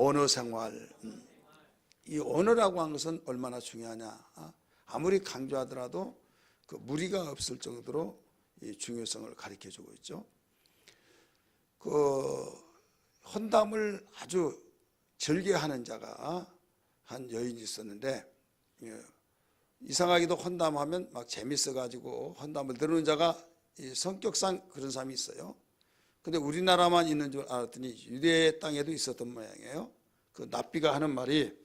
언어 생활. 이 언어라고 하는 것은 얼마나 중요하냐. 아무리 강조하더라도 그 무리가 없을 정도로 이 중요성을 가르쳐주고 있죠. 그 헌담을 아주 즐겨하는 자가 한 여인이 있었는데, 이상하게도 헌담하면 막 재밌어가지고 헌담을 들은 자가 이 성격상 그런 사람이 있어요. 근데 우리나라만 있는 줄 알았더니 유대 땅에도 있었던 모양이에요. 그 납비가 하는 말이,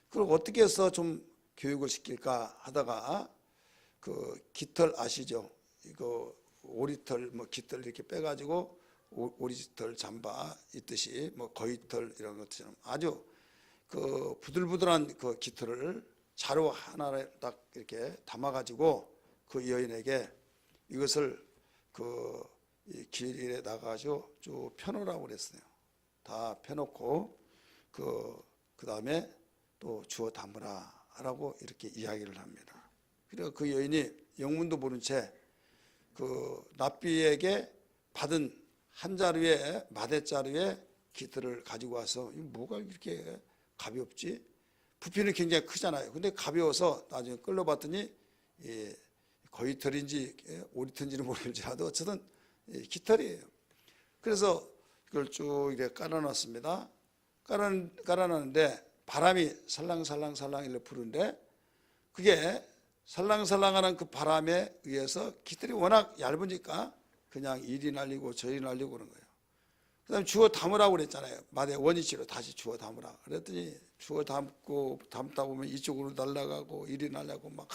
그걸 어떻게 해서 좀 교육을 시킬까 하다가 그 깃털 아시죠? 이거 오리털 뭐 깃털 이렇게 빼가지고 오리털 잠바 있듯이 뭐 거위털 이런 것처럼 아주 그 부들부들한 그 깃털을 자루 하나에 딱 이렇게 담아가지고 그 여인에게 이것을 그 길에 나가가지고 쭉 펴놓으라고 그랬어요. 다 펴놓고 그 다음에 또 주워 담으라라고 이렇게 이야기를 합니다. 그래서 그 여인이 영문도 모른 채 그 납비에게 받은 한 자루에 마대자루에 깃털을 가지고 와서 이거 뭐가 이렇게 가볍지? 부피는 굉장히 크잖아요. 근데 가벼워서 나중에 끌어봤더니 거위털인지 오리털인지는 모르겠지라도 어쨌든 깃털이에요. 그래서 그걸 쭉 이렇게 깔아놨습니다. 깔아놨는데 바람이 살랑살랑살랑 이렇게 부는데 그게 살랑살랑하는 그 바람에 의해서 깃털이 워낙 얇으니까 그냥 이리 날리고 저리 날리고 그런 거예요. 그 다음에 주워 담으라고 그랬잖아요. 마대 원위치로 다시 주워 담으라. 그랬더니 주워 담다 보면 이쪽으로 날아가고 이리 날아가고 막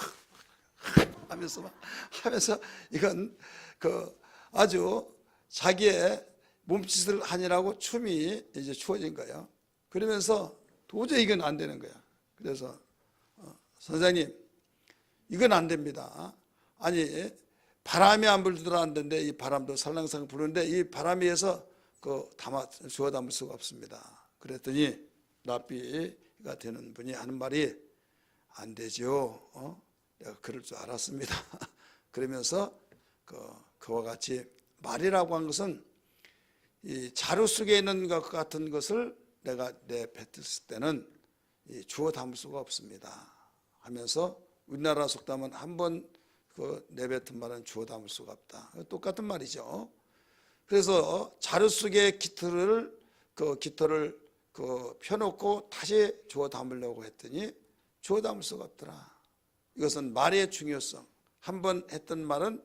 하면서 이건 그 아주 자기의 몸짓을 하느라고 춤이 이제 추어진 거예요. 그러면서 도저히 이건 안 되는 거야. 그래서 선생님 이건 안 됩니다. 아니 바람이 안 불더라 안 되는데 이 바람도 살랑살랑 부는데 이 바람에 의해서 그 주워 담을 수가 없습니다. 그랬더니 납비가 되는 분이 하는 말이 안 되죠. 내가 그럴 줄 알았습니다. 그러면서 그와 같이 말이라고 하는 것은 이 자루 속에 있는 것 같은 것을 내가 내뱉었을 때는 주워 담을 수가 없습니다 하면서 우리나라 속담은 한 번 내뱉은 말은 주워 담을 수가 없다. 똑같은 말이죠. 그래서 자루 속에 깃털을 펴놓고 다시 주워 담으려고 했더니 주워 담을 수가 없더라. 이것은 말의 중요성. 한 번 했던 말은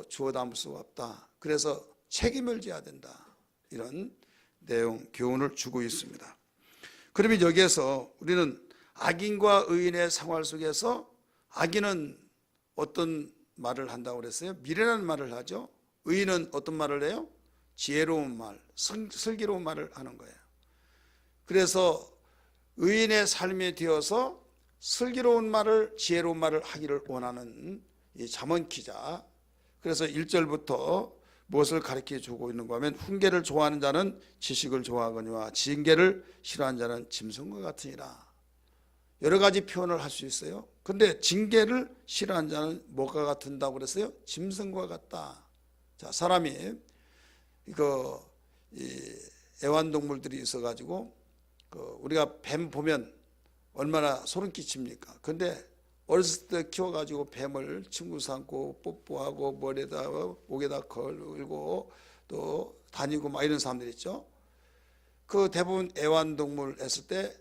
주워 담을 수가 없다. 그래서 책임을 져야 된다. 이런 내용 교훈을 주고 있습니다. 그러면 여기에서 우리는 악인과 의인의 생활 속에서 악인은 어떤 말을 한다고 그랬어요? 미련한 말을 하죠. 의인은 어떤 말을 해요? 지혜로운 말, 슬기로운 말을 하는 거예요. 그래서 의인의 삶이 되어서 슬기로운 말을, 지혜로운 말을 하기를 원하는 이 잠언 기자. 그래서 1절부터 무엇을 가르쳐 주고 있는가 하면 훈계를 좋아하는 자는 지식을 좋아하거니와 징계를 싫어하는 자는 짐승과 같으니라. 여러 가지 표현을 할 수 있어요. 근데 징계를 싫어하는 자는 뭐가 같은다고 그랬어요? 짐승과 같다. 자, 사람이 이 애완동물들이 있어가지고 우리가 뱀 보면 얼마나 소름 끼칩니까? 근데 어렸을 때 키워가지고 뱀을 친구 삼고 뽀뽀하고 머리에다 목에다 걸고 또 다니고 막 이런 사람들 있죠. 그 대부분 애완동물 했을 때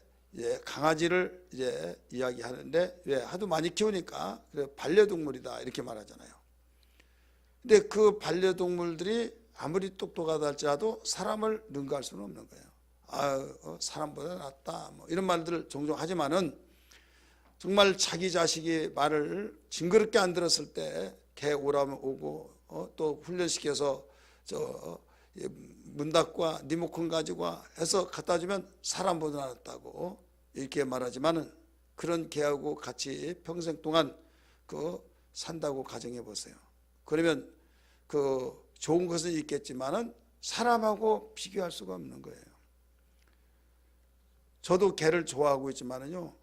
강아지를 이제 이야기하는데 왜 하도 많이 키우니까 그래 반려동물이다 이렇게 말하잖아요. 근데 그 반려동물들이 아무리 똑똑하다 할지라도 사람을 능가할 수는 없는 거예요. 사람보다 낫다 뭐 이런 말들을 종종 하지만은 정말 자기 자식이 말을 징그럽게 안 들었을 때 개 오라면 오고 또 훈련시켜서 문닭과 리모컨 가지고 와 해서 갖다 주면 사람보다 낫다고 이렇게 말하지만은 그런 개하고 같이 평생 동안 산다고 가정해 보세요. 그러면 좋은 것은 있겠지만은 사람하고 비교할 수가 없는 거예요. 저도 개를 좋아하고 있지만은요,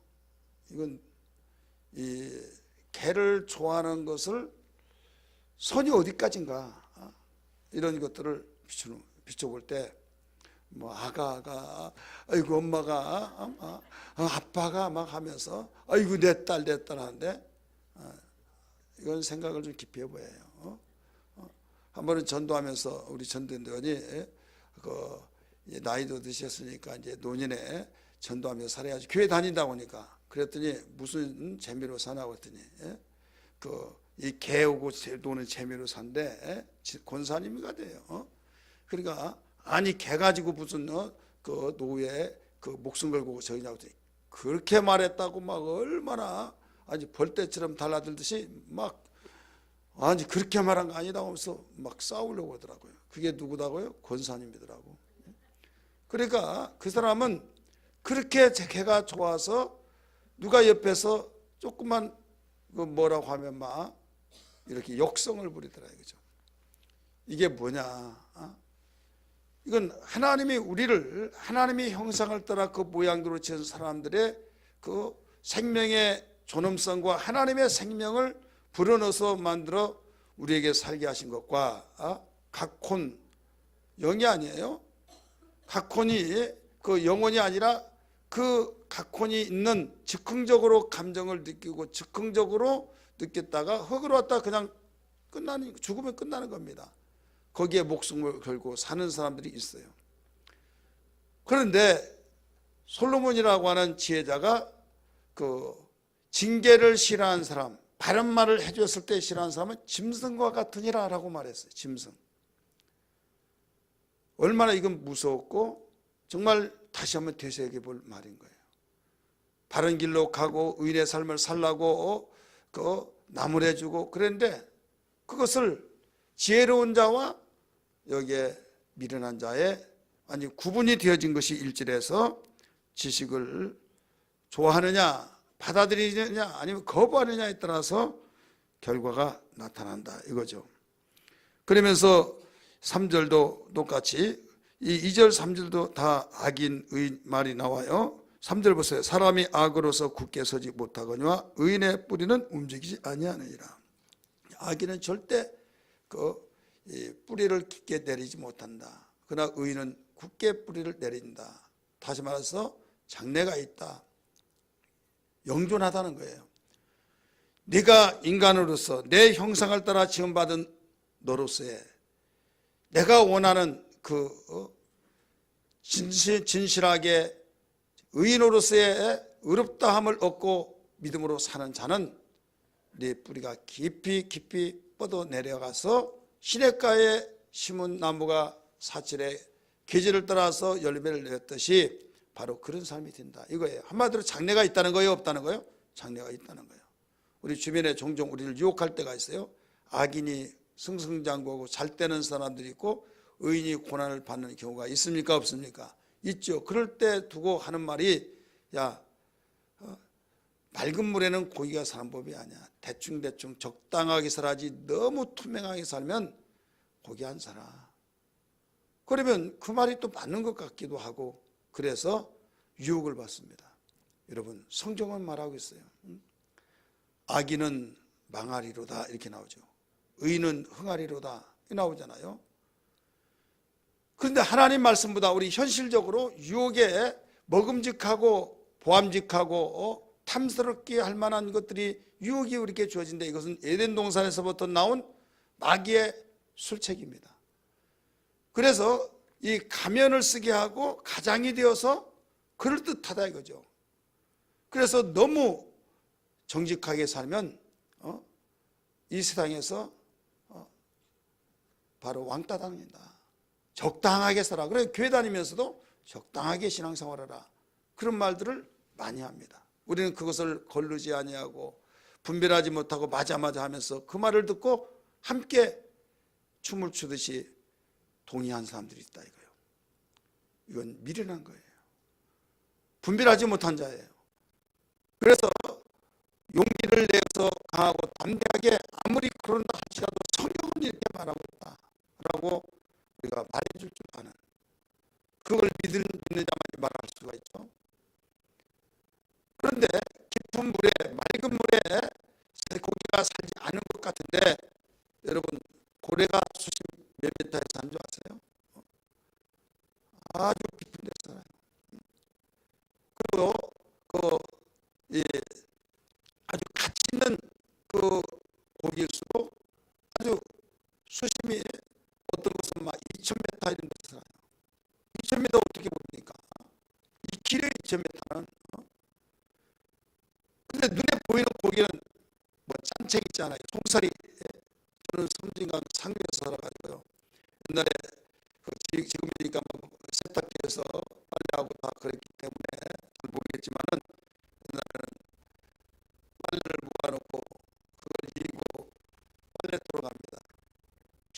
이건 이 개를 좋아하는 것을 선이 어디까지인가 이런 것들을 비춰볼 때 뭐 아가가 아이고 엄마가 아빠가 막 하면서 아이고 내 딸 하는데 이건 생각을 좀 깊이 해봐요. 한 번은 전도하면서 우리 전도원이 그 나이도 드셨으니까 이제 노년에 전도하면서 살아야지 교회 다닌다 보니까 그랬더니 무슨 재미로 사나 그랬더니 이 개오고 노는 재미로 산대 권사님이가 돼요. 그러니까 아니 개 가지고 무슨 그 노예 그 목숨 걸고 저기냐고 그렇게 말했다고 막 얼마나 아니 벌떼처럼 달라들듯이 막 아니 그렇게 말한 거 아니다 하면서 막 싸우려고 하더라고요. 그게 누구다고요? 권사님이더라고. 그러니까 그 사람은 그렇게 개가 좋아서 누가 옆에서 조금만 뭐라고 하면 막 이렇게 역성을 부리더라 이거죠. 이게 뭐냐? 이건 하나님이 우리를 하나님의 형상을 따라 그 모양대로 지은 사람들의 그 생명의 존엄성과 하나님의 생명을 불어넣어서 만들어 우리에게 살게 하신 것과 각혼 영이 아니에요. 각혼이 그 영혼이 아니라 그 각혼이 있는 즉흥적으로 감정을 느끼고 즉흥적으로 느꼈다가 흙으로 왔다 그냥 죽으면 끝나는 겁니다. 거기에 목숨을 걸고 사는 사람들이 있어요. 그런데 솔로몬이라고 하는 지혜자가 그 징계를 싫어하는 사람, 바른 말을 해줬을 때 싫어하는 사람은 짐승과 같으니라 라고 말했어요. 짐승. 얼마나 이건 무서웠고 정말 다시 한번 되새겨 볼 말인 거예요. 바른 길로 가고 의인의 삶을 살라고 나무래주고 그랬는데 그것을 지혜로운 자와 여기에 미련한 자의 구분이 되어진 것이 1절에서 지식을 좋아하느냐 받아들이느냐 아니면 거부하느냐에 따라서 결과가 나타난다 이거죠. 그러면서 3절도 똑같이 이 2절 3절도 다 악인의 말이 나와요. 3절 보세요. 사람이 악으로서 굳게 서지 못하거니와 의인의 뿌리는 움직이지 아니하느니라. 악인은 절대 뿌리를 깊게 내리지 못한다. 그러나 의인은 굳게 뿌리를 내린다. 다시 말해서 장래가 있다. 영존하다는 거예요. 네가 인간으로서 내 형상을 따라 지음받은 너로서의 내가 원하는 진실하게 의인으로서의 의롭다함을 얻고 믿음으로 사는 자는 네 뿌리가 깊이 뻗어 내려가서 시냇가에 심은 나무가 사철에 계절을 따라서 열매를 냈듯이 바로 그런 삶이 된다 이거예요. 한마디로 장래가 있다는 거예요, 없다는 거예요? 장래가 있다는 거예요. 우리 주변에 종종 우리를 유혹할 때가 있어요. 악인이 승승장구하고 잘 되는 사람들이 있고 의인이 고난을 받는 경우가 있습니까, 없습니까? 있죠. 그럴 때 두고 하는 말이 맑은 물에는 고기가 사는 법이 아니야. 대충 적당하게 살아야지 너무 투명하게 살면 고기 안 살아. 그러면 그 말이 또 맞는 것 같기도 하고 그래서 유혹을 받습니다. 여러분 성경은 말하고 있어요. 악인은 망하리로다 이렇게 나오죠. 의인은 흥하리로다 이렇게 나오잖아요. 그런데 하나님 말씀보다 우리 현실적으로 유혹에 먹음직하고 보암직하고 탐스럽게 할 만한 것들이 유혹이 우리에게 주어진데 이것은 에덴 동산에서부터 나온 마귀의 술책입니다. 그래서 이 가면을 쓰게 하고 가장이 되어서 그럴듯하다 이거죠. 그래서 너무 정직하게 살면 이 세상에서 바로 왕따 당한다. 적당하게 살아. 그래 교회 다니면서도 적당하게 신앙생활하라. 그런 말들을 많이 합니다. 우리는 그것을 거르지 아니하고 분별하지 못하고 맞아 하면서 그 말을 듣고 함께 춤을 추듯이 동의한 사람들이 있다 이거예요. 이건 미련한 거예요. 분별하지 못한 자예요. 그래서 용기를 내서 강하고 담대하게 아무리 그런다 할지라도 성경은 이렇게 말하고 있다라고 우리가 말해줄 줄 아는 그걸 믿는 자만이 말할 수가 있죠. 그런데 깊은 물에 맑은 물에 고기가 살지 않은 것 같은데 여러분 고래가 수심 몇 미터에 사는 줄 아세요? 아주 길어요. 2,000m는. 근데 눈에 보이는 고기는 뭐 짠책 있잖아요. 송사리. 저는 섬진강 상류에서 살아가지고요. 옛날에 지금이니까 뭐 세탁기에서 빨래하고 다 그랬기 때문에 잘 모르겠지만은 옛날에는 빨래를 모아놓고 그걸 일고 빨래터로 갑니다.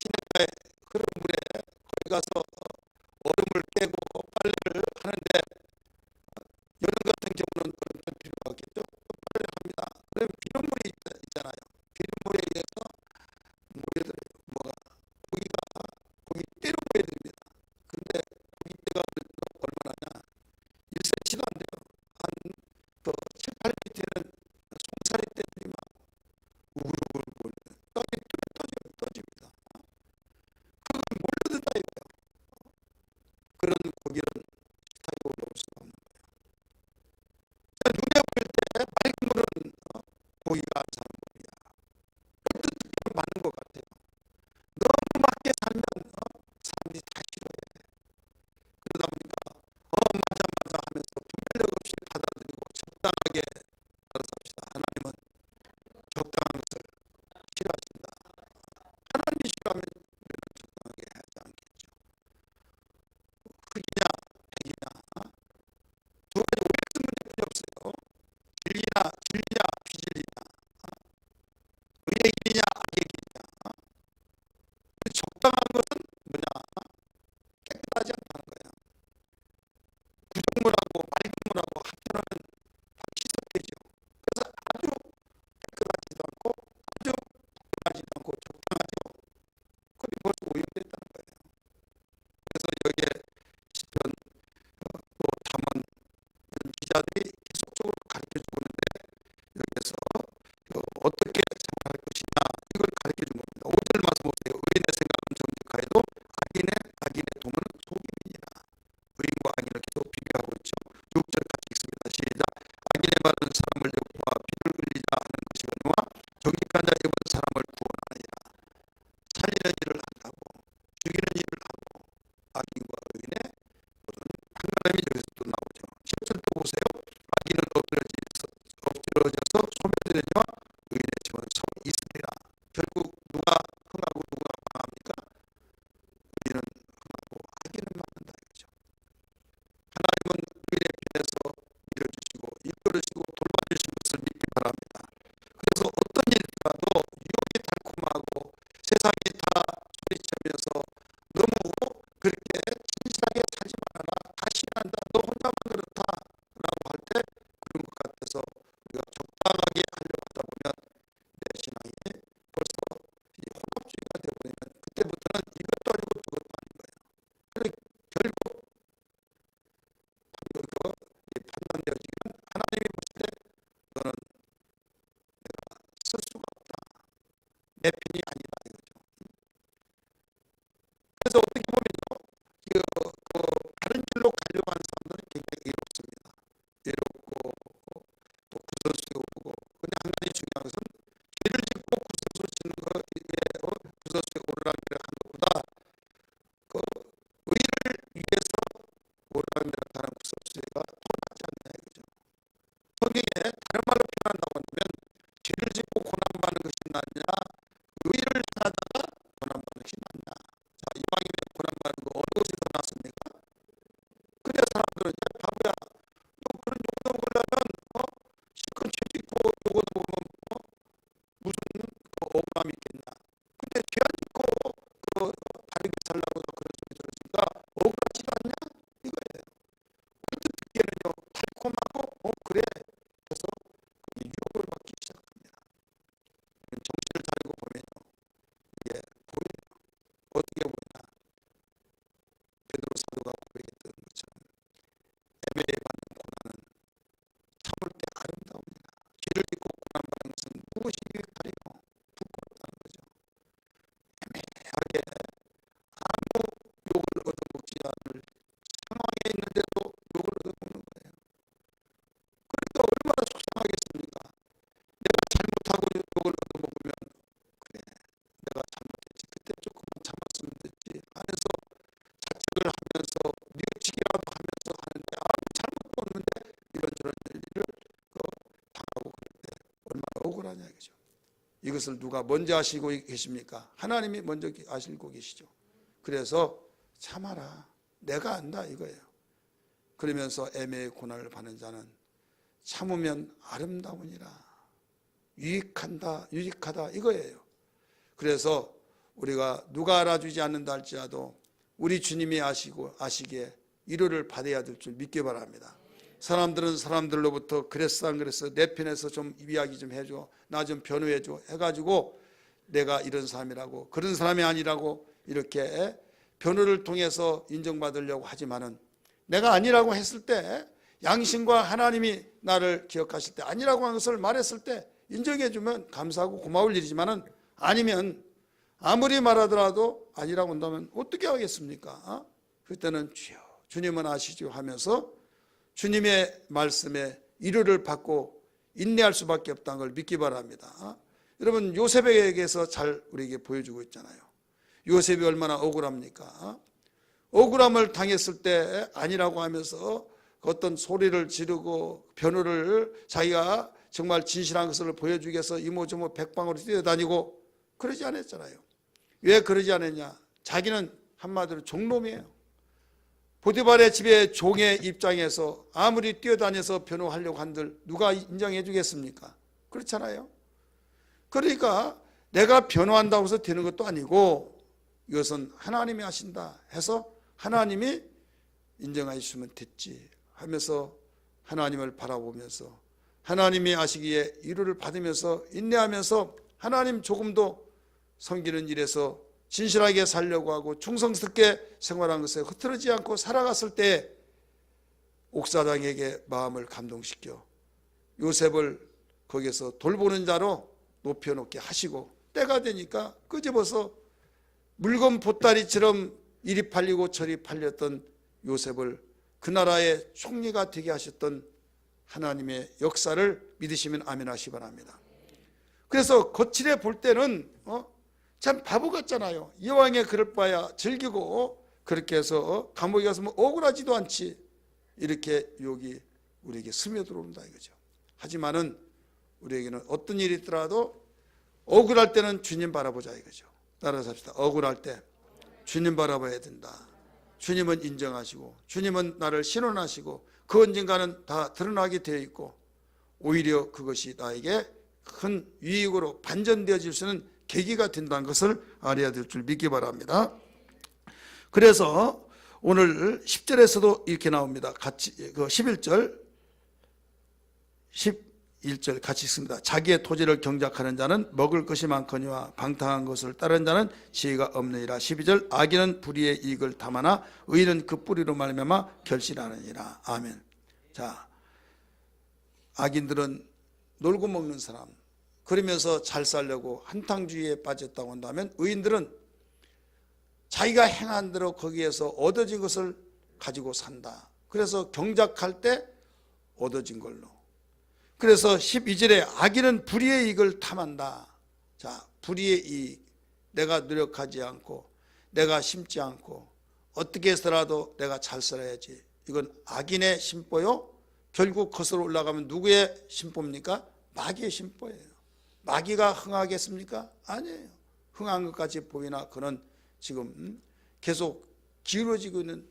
시내가에 흐른 물에 거기 가서 얼음을 깨고 빨래를 하는데 여름 같은 경우는 그런 필요가 없겠죠. 빨래를 합니다. 그러면 비눗물이 있잖아요. 비눗물에 의해서 모여들어요. 뭐가 고기 떼로 모여듭니다. 근데 고기 떼가 얼마나냐? 1cm도 안 돼요. 한그 7, 8m는 송사리 떼들이 막 우글우글 떡이 떠집니다. 그걸 몰려든다 이거예요. 그런 고기는 식탁에 올라올 수가 없는 거예요. 눈에 보일 때 맑은 물은 고기가 안 사는 물이야. 어떤 특별히 많은 것 같아요. 너무 맑게 살면 사람들이 다 싫어해. 그러다 보니까 맞아 하면서 분별력 없이 받아들이고 적당하게 살아삽시다. 하나님은 적당한 것을 싫어하신다. 하나님이 싫어하면 우리는 적당하게 하지 않겠죠. 흙이냐 백이냐 두 가지 OX 문제뿐이 없어요. 진리냐 비진리냐 의의 길이냐 악의 길이냐. 적당한 것은 뭐냐? 깨끗하지 않다는 거예요. 부정물하고 맑은 물하고 합쳐놓으면 희석되죠. 그래서 아주 깨끗하지도 않고 아주 부정하지도 않고 적당하죠. 그게 벌써 오염됐다는 거예요. 그래서 여기에 시편 또 잠언 이런 기자들이 계속적으로 가르쳐주고 있는데 여기에서 어떻게 생각할 것이냐 이걸 가르쳐준 겁니다. 5절 말씀 보세요. 의인의 생각은 정직하여도 악인의 도모는 속임이니라. 의인과 악인을 계속 비교하고 있죠. 6절 같이 읽습니다. 시작. 악인의 말은 사람을 욕보아 피를 흘리자 하는 것이거니와 정직한 자의 입은 사람을 구원하느니라. 살리는 일을 한다고 죽이는 일을 하고 악인과 의인의 모든 한가람이 여기서 또 나오죠. 10절 또 보세요. 악인은 엎드러져서 소멸되느니와 의인의 증언은 서 있으리라. 결국 누가 흥하고 누가 망합니까? 의인은 흥하고 악인은 망한다 이거죠. 하나님은 의인의 편에서 밀어주시고 이끌으시고 돌봐주신 것을 믿기 바랍니다. 그래서 어떤 일이라도 유혹이 달콤하고 세상이 다 소리치면서 너무 그렇게 진실하게 살지 말아라. 다 싫어한다. 너 혼자만 그렇다. 라고 할 때 그런 것 같아서 우리가 적당하게 하려고 하다 보면 내 신앙이 벌써 혼합주의가 되어버리면 그때부터는 이것도 아니고 저것도 아닌 거예요. 그래서 결국 판단되어지면 하나님이 보실 때 너는 내가 쓸 수가 없다. 내 편이 아니다 이거죠. 그래서 어떻게 보면요, 다른 길로 가려고 하는 사람들은 굉장히 외롭습니다. 외롭고 또 구설스러우고. 근데 한 가지 중요한 것은 죄를 짓고 구설수를 짓는 것 외에 구설수에 오르락내락 하는 것보다 그 의를 위해서 오르락내락하는 구설수가 더 낫지 않냐 이거죠. 성경에 다른 말로 표현한다고 하면 죄를 짓고 고난받는 것이 낫냐, 의를 행하다가 고난받는 것이 낫냐. 자, 이방인의 고난받는 거 어느 것이 더 낫습니까? 그래야 사람들은 야 바보야, 너 그런 욕도 먹으려면 실컷 죄 짓고 욕도 보면 무슨 억울함이 있겠냐. 근데 죄 안 짓고 바르게 살라고 그런 소리 들었으니까 억울하지도 않냐 이거예요. 어떻게 듣기에는요 달콤하고 그래 해서 유혹을 받기 시작합니다. 정신을 차리고 보면요 이게 보여요. 어떻게 보이냐. 베드로 사도가 고백했던 것처럼 이것을 누가 먼저 아시고 계십니까? 하나님이 먼저 아시고 계시죠. 그래서 참아라, 내가 안다 이거예요. 그러면서 애매의 고난을 받는 자는 참으면 아름다우니라, 유익하다 이거예요. 그래서 우리가 누가 알아주지 않는다 할지라도 우리 주님이 아시기에 위로를 받아야 될 줄 믿기 바랍니다. 사람들은 사람들로부터 그랬어 안 그랬어, 내 편에서 좀 이야기 좀 해줘, 나 좀 변호해줘 해가지고 내가 이런 사람이라고 그런 사람이 아니라고 이렇게 변호를 통해서 인정받으려고 하지만은, 내가 아니라고 했을 때, 양심과 하나님이 나를 기억하실 때 아니라고 하는 것을 말했을 때 인정해 주면 감사하고 고마울 일이지만은, 아니면 아무리 말하더라도 아니라고 한다면 어떻게 하겠습니까? 그때는 주여 주님은 아시죠 하면서 주님의 말씀에 위로를 받고 인내할 수밖에 없다는 걸 믿기 바랍니다. 여러분, 요셉에게서 잘 우리에게 보여주고 있잖아요. 요셉이 얼마나 억울합니까? 억울함을 당했을 때 아니라고 하면서 어떤 소리를 지르고 변호를 자기가 정말 진실한 것을 보여주기 위해서 이모저모 백방으로 뛰어다니고 그러지 않았잖아요. 왜 그러지 않았냐? 자기는 한마디로 종놈이에요. 보디발의 집의 종의 입장에서 아무리 뛰어다녀서 변호하려고 한들 누가 인정해 주겠습니까? 그렇잖아요. 그러니까 내가 변호한다고 해서 되는 것도 아니고, 이것은 하나님이 하신다 해서 하나님이 인정해 주시면 됐지 하면서 하나님을 바라보면서 하나님이 아시기에 위로를 받으면서 인내하면서 하나님 조금도 섬기는 일에서 진실하게 살려고 하고 충성스럽게 생활한 것에 흐트러지지 않고 살아갔을 때 옥사장에게 마음을 감동시켜 요셉을 거기서 돌보는 자로 높여놓게 하시고, 때가 되니까 끄집어서 물건 보따리처럼 이리 팔리고 저리 팔렸던 요셉을 그 나라의 총리가 되게 하셨던 하나님의 역사를 믿으시면 아멘 하시기 바랍니다. 그래서 거칠해 볼 때는 참 바보 같잖아요. 이왕에 그럴 바야 즐기고 그렇게 해서 감옥에 가서 뭐 억울하지도 않지, 이렇게 욕이 우리에게 스며들어온다 이거죠. 하지만은 우리에게는 어떤 일이 있더라도 억울할 때는 주님 바라보자 이거죠. 따라서 합시다. 억울할 때 주님 바라봐야 된다. 주님은 인정하시고 주님은 나를 신원하시고 그 언젠가는 다 드러나게 되어 있고, 오히려 그것이 나에게 큰 유익으로 반전되어질 수 있는 계기가 된다는 것을 알아야 될 줄 믿기 바랍니다. 그래서 오늘 10절에서도 이렇게 나옵니다. 같이 11절 11절 같이 읽습니다. 자기의 토지를 경작하는 자는 먹을 것이 많거니와 방탕한 것을 따르는 자는 지혜가 없느니라. 12절 악인은 불의의 이익을 탐하나 의인은 그 뿌리로 말미암아 결실하느니라. 아멘. 자, 악인들은 놀고 먹는 사람, 그러면서 잘 살려고 한탕주의에 빠졌다고 한다면, 의인들은 자기가 행한 대로 거기에서 얻어진 것을 가지고 산다. 그래서 경작할 때 얻어진 걸로. 그래서 12절에 악인은 불의의 이익을 탐한다. 자, 불의의 이익, 내가 노력하지 않고 내가 심지 않고 어떻게 해서라도 내가 잘 살아야지, 이건 악인의 심보요. 결국 거슬러 올라가면 누구의 심보입니까? 마귀의 심보예요. 마귀가 흥하겠습니까? 아니에요. 흥한 것까지 보이나 그는 지금 계속 기울어지고 있는,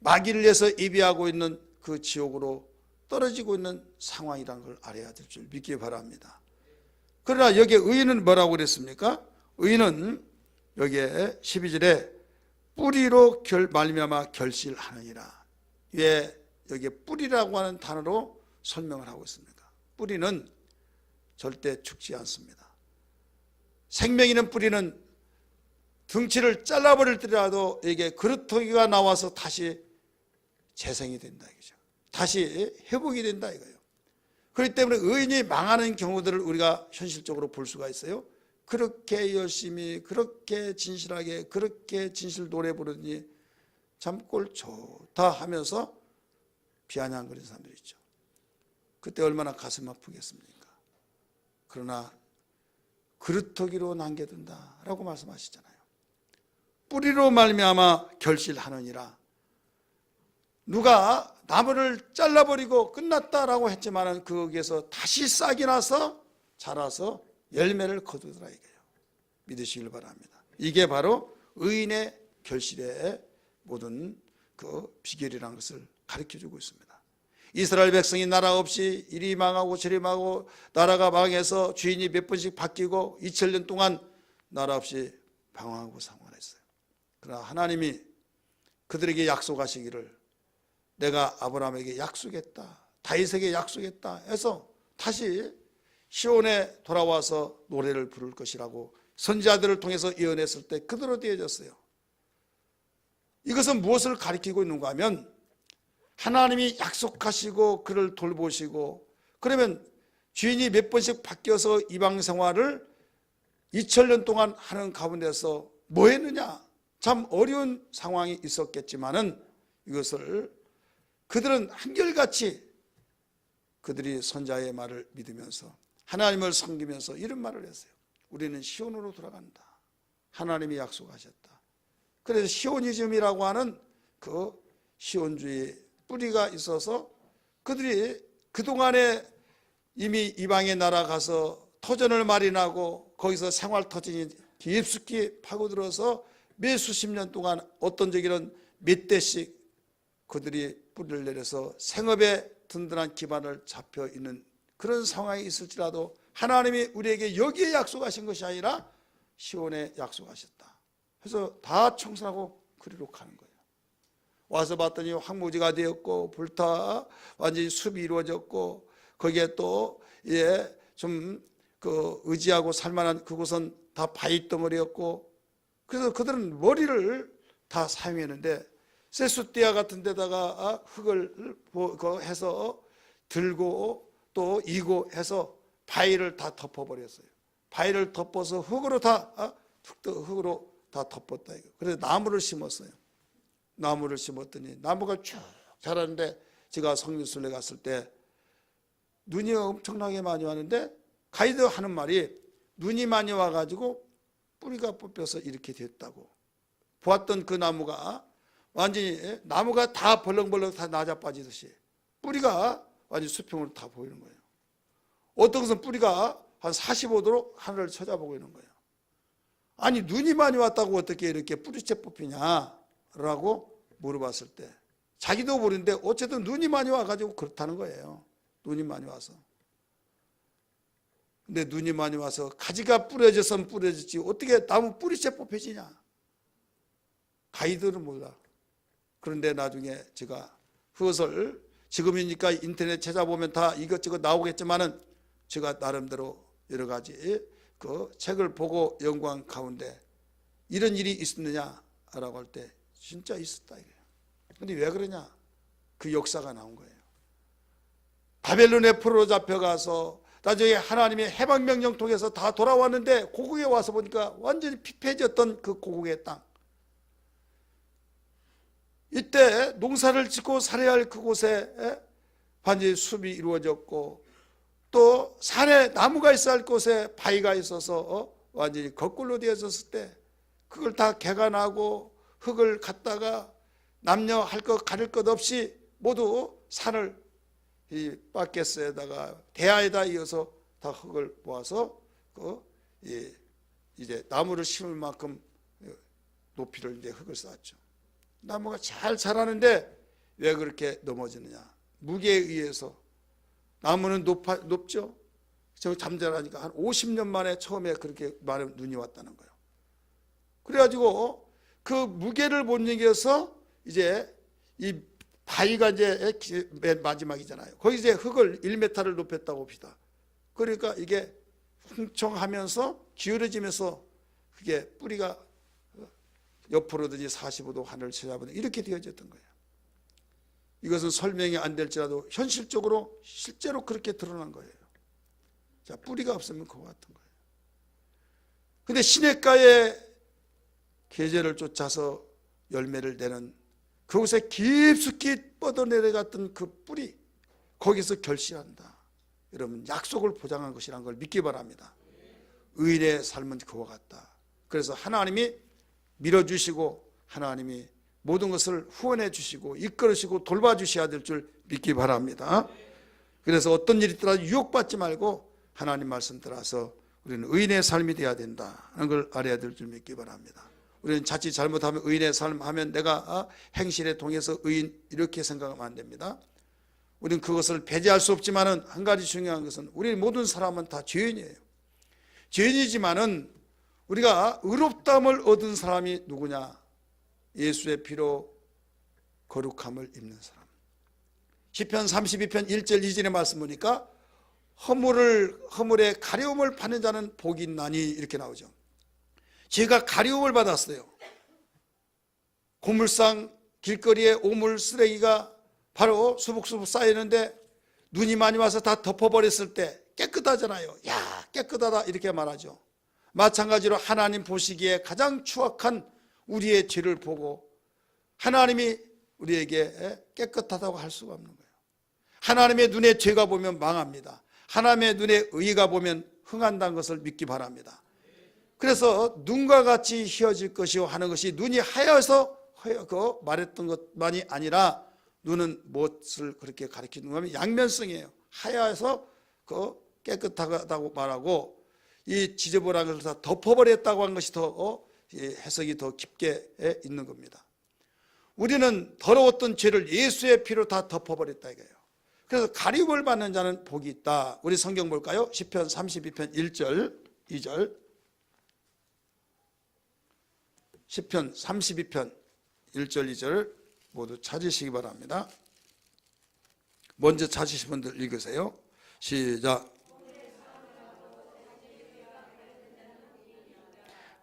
마귀를 위해서 예비하고 있는 그 지옥으로 떨어지고 있는 상황이라는 걸 알아야 될 줄 믿기 바랍니다. 그러나 여기에 의인은 뭐라고 그랬습니까? 의인은 여기에 12절에 뿌리로 말미암아 결실하느니라. 왜 여기에 뿌리라고 하는 단어로 설명을 하고 있습니까? 뿌리는 절대 죽지 않습니다. 생명 있는 뿌리는 등치를 잘라버릴 때라도 이게 그루터기가 나와서 다시 재생이 된다 이거죠. 다시 회복이 된다 이거예요. 그렇기 때문에 의인이 망하는 경우들을 우리가 현실적으로 볼 수가 있어요. 그렇게 열심히, 그렇게 진실하게, 그렇게 진실 노래 부르니 참 꼴 좋다 하면서 비아냥거리는 사람들이 있죠. 그때 얼마나 가슴 아프겠습니까? 그러나 그루터기로 남겨둔다라고 말씀하시잖아요. 뿌리로 말미암아 결실하느니라. 누가 나무를 잘라버리고 끝났다라고 했지만은 거기에서 다시 싹이 나서 자라서 열매를 거두더라 이거예요. 믿으시길 바랍니다. 이게 바로 의인의 결실의 모든 그 비결이라는 것을 가르쳐주고 있습니다. 이스라엘 백성이 나라 없이 이리 망하고 저리 망하고 나라가 망해서 주인이 몇 번씩 바뀌고 2000년 동안 나라 없이 방황하고 상환했어요. 그러나 하나님이 그들에게 약속하시기를 내가 아브라함에게 약속했다, 다윗에게 약속했다 해서 다시 시온에 돌아와서 노래를 부를 것이라고 선지자들을 통해서 예언했을 때 그대로 되어졌어요. 이것은 무엇을 가리키고 있는가 하면 하나님이 약속하시고 그를 돌보시고 그러면 주인이 몇 번씩 바뀌어서 이방 생활을 2000년 동안 하는 가운데서 뭐 했느냐? 참 어려운 상황이 있었겠지만은 이것을 그들은 한결같이 그들이 선자의 말을 믿으면서 하나님을 섬기면서 이런 말을 했어요. 우리는 시온으로 돌아간다. 하나님이 약속하셨다. 그래서 시오니즘이라고 하는 그 시온주의 뿌리가 있어서 그들이 그동안에 이미 이방의 나라 가서 터전을 마련하고 거기서 생활 터전이 깊숙이 파고들어서 몇 수십 년 동안 어떤 적에는 몇 대씩 그들이 뿌리를 내려서 생업에 든든한 기반을 잡혀 있는 그런 상황이 있을지라도 하나님이 우리에게 여기에 약속하신 것이 아니라 시온에 약속하셨다. 그래서 다 청산하고 그리로 가는 거예요. 와서 봤더니 황무지가 되었고 불타 완전히 숲이 이루어졌고 거기에 또 좀 그 의지하고 살만한 그곳은 다 바위 덩어리였고 그래서 그들은 머리를 다 사용했는데 세숫대야 같은 데다가 흙을 해서 들고 또 이고 해서 바위를 다 덮어버렸어요. 바위를 덮어서 흙으로 다 덮었다 이거. 그래서 나무를 심었어요. 나무를 심었더니 나무가 쭉 자라는데 제가 성류순례 갔을 때 눈이 엄청나게 많이 왔는데 가이드 하는 말이 눈이 많이 와가지고 뿌리가 뽑혀서 이렇게 됐다고. 보았던 그 나무가 완전히 나무가 다 벌렁벌렁 다 낮아빠지듯이 뿌리가 완전히 수평으로 다 보이는 거예요. 어떤 것은 뿌리가 한 45도로 하늘을 쳐다보고 있는 거예요. 아니 눈이 많이 왔다고 어떻게 이렇게 뿌리채 뽑히냐라고 물어봤을 때 자기도 모르는데 어쨌든 눈이 많이 와가지고 그렇다는 거예요. 눈이 많이 와서. 근데 눈이 많이 와서 가지가 뿌려져선 뿌려졌지 어떻게 나무 뿌리채 뽑혀지냐. 가이드는 몰라. 그런데 나중에 제가 그것을 지금이니까 인터넷 찾아보면 다 이것저것 나오겠지만은 제가 나름대로 여러 가지 그 책을 보고 연구한 가운데 이런 일이 있었느냐라고 할 때 진짜 있었다 이거예요. 근데 왜 그러냐? 그 역사가 나온 거예요. 바벨론에 포로로 잡혀가서 나중에 하나님의 해방명령 통해서 다 돌아왔는데 고국에 와서 보니까 완전히 피폐해졌던 그 고국의 땅. 이때 농사를 짓고 살아야 할 그곳에 완전히 숲이 이루어졌고 또 산에 나무가 있어야 할 곳에 바위가 있어서 완전히 거꾸로 되어졌을 때 그걸 다 개간하고 흙을 갖다가 남녀 할 것 가릴 것 없이 모두 산을 이 바켓스에다가 대야에다 이어서 다 흙을 모아서 이제 나무를 심을 만큼 높이를 이제 흙을 쌓았죠. 나무가 잘 자라는데 왜 그렇게 넘어지느냐? 무게에 의해서. 나무는 높죠? 잠자라니까 한 50년 만에 처음에 그렇게 많은 눈이 왔다는 거예요. 그래가지고 그 무게를 못 이겨서 이제 이 바위가 이제 맨 마지막이잖아요. 거기 이제 흙을 1m를 높였다고 봅시다. 그러니까 이게 흥청하면서 기울어지면서 그게 뿌리가 옆으로든지 45도 하늘을 쳐다보는 이렇게 되어졌던 거예요. 이것은 설명이 안 될지라도 현실적으로 실제로 그렇게 드러난 거예요. 자, 뿌리가 없으면 그와 같은 거예요. 근데 시냇가에 계절을 쫓아서 열매를 내는 그곳에 깊숙이 뻗어내려갔던 그 뿌리, 거기서 결실한다. 여러분, 약속을 보장한 것이라는 걸 믿기 바랍니다. 의인의 삶은 그와 같다. 그래서 하나님이 밀어주시고 하나님이 모든 것을 후원해 주시고 이끌으시고 돌봐주셔야 될 줄 믿기 바랍니다. 그래서 어떤 일이 있더라도 유혹받지 말고 하나님 말씀 따라서 우리는 의인의 삶이 되어야 된다는 걸 알아야 될 줄 믿기 바랍니다. 우리는 자칫 잘못하면 의인의 삶 하면 내가 행실에 통해서 의인 이렇게 생각하면 안 됩니다. 우리는 그것을 배제할 수 없지만은 한 가지 중요한 것은 우리 모든 사람은 다 죄인이에요. 죄인이지만은 우리가 의롭다함을 얻은 사람이 누구냐? 예수의 피로 거룩함을 입는 사람. 시편 32편 1절 2절의 말씀 보니까 허물에 가려움을 받는 자는 복이 있나니 이렇게 나오죠. 제가 가려움을 받았어요. 고물상 길거리에 오물 쓰레기가 바로 수북수북 쌓이는데 눈이 많이 와서 다 덮어버렸을 때 깨끗하잖아요. 야, 깨끗하다 이렇게 말하죠. 마찬가지로 하나님 보시기에 가장 추악한 우리의 죄를 보고 하나님이 우리에게 깨끗하다고 할 수가 없는 거예요. 하나님의 눈에 죄가 보면 망합니다. 하나님의 눈에 의가 보면 흥한다는 것을 믿기 바랍니다. 그래서 눈과 같이 희어질 것이요 하는 것이 눈이 하여서 그 말했던 것만이 아니라 눈은 무엇을 그렇게 가리키는 거면 양면성이에요. 하여서 그 깨끗하다고 말하고 이 지저분한 것을 다 덮어버렸다고 한 것이 더 해석이 더 깊게 있는 겁니다. 우리는 더러웠던 죄를 예수의 피로 다 덮어버렸다 이거예요. 그래서 가리움을 받는 자는 복이 있다. 우리 성경 볼까요? 시편 32편 1절 2절. 시편 32편 1절 2절 모두 찾으시기 바랍니다. 먼저 찾으신 분들 읽으세요. 시작.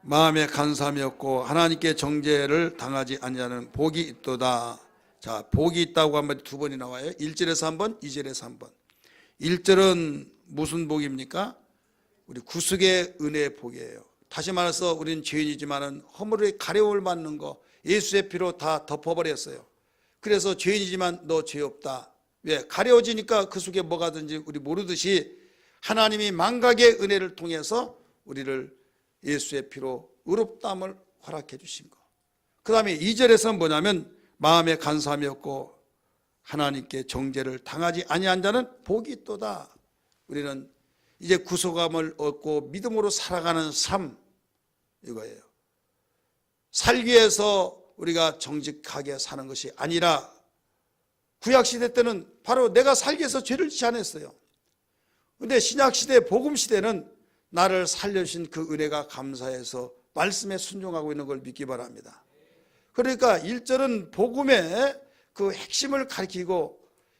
마음에 간사함이 없고 하나님께 정죄를 당하지 아니하는 복이 있도다. 자, 복이 있다고 한 번 두 번이 나와요. 1절에서 한 번, 2절에서 한 번. 1절은 무슨 복입니까? 우리 구속의 은혜의 복이에요. 다시 말해서 우리는 죄인이지만은 허물의 가려움을 받는 거 예수의 피로 다 덮어버렸어요. 그래서 죄인이지만 너 죄 없다. 왜? 가려워지니까 그 속에 뭐가 든지 우리 모르듯이 하나님이 망각의 은혜를 통해서 우리를 예수의 피로 의롭다함을 허락해 주신 거. 그 다음에 2절에서는 뭐냐면 마음에 간사함이 없고 하나님께 정죄를 당하지 아니한 자는 복이 있도다. 우리는 이제 구속함을 얻고 믿음으로 살아가는 삶 이거예요. 살기 위해서 우리가 정직하게 사는 것이 아니라 구약시대 때는 바로 내가 살기 위해서 죄를 짓지 않았어요. 그런데 신약시대 복음시대는 나를 살려주신 그 은혜가 감사해서 말씀에 순종하고 있는 걸 믿기 바랍니다. 그러니까 1절은 복음의 그 핵심을 가리키고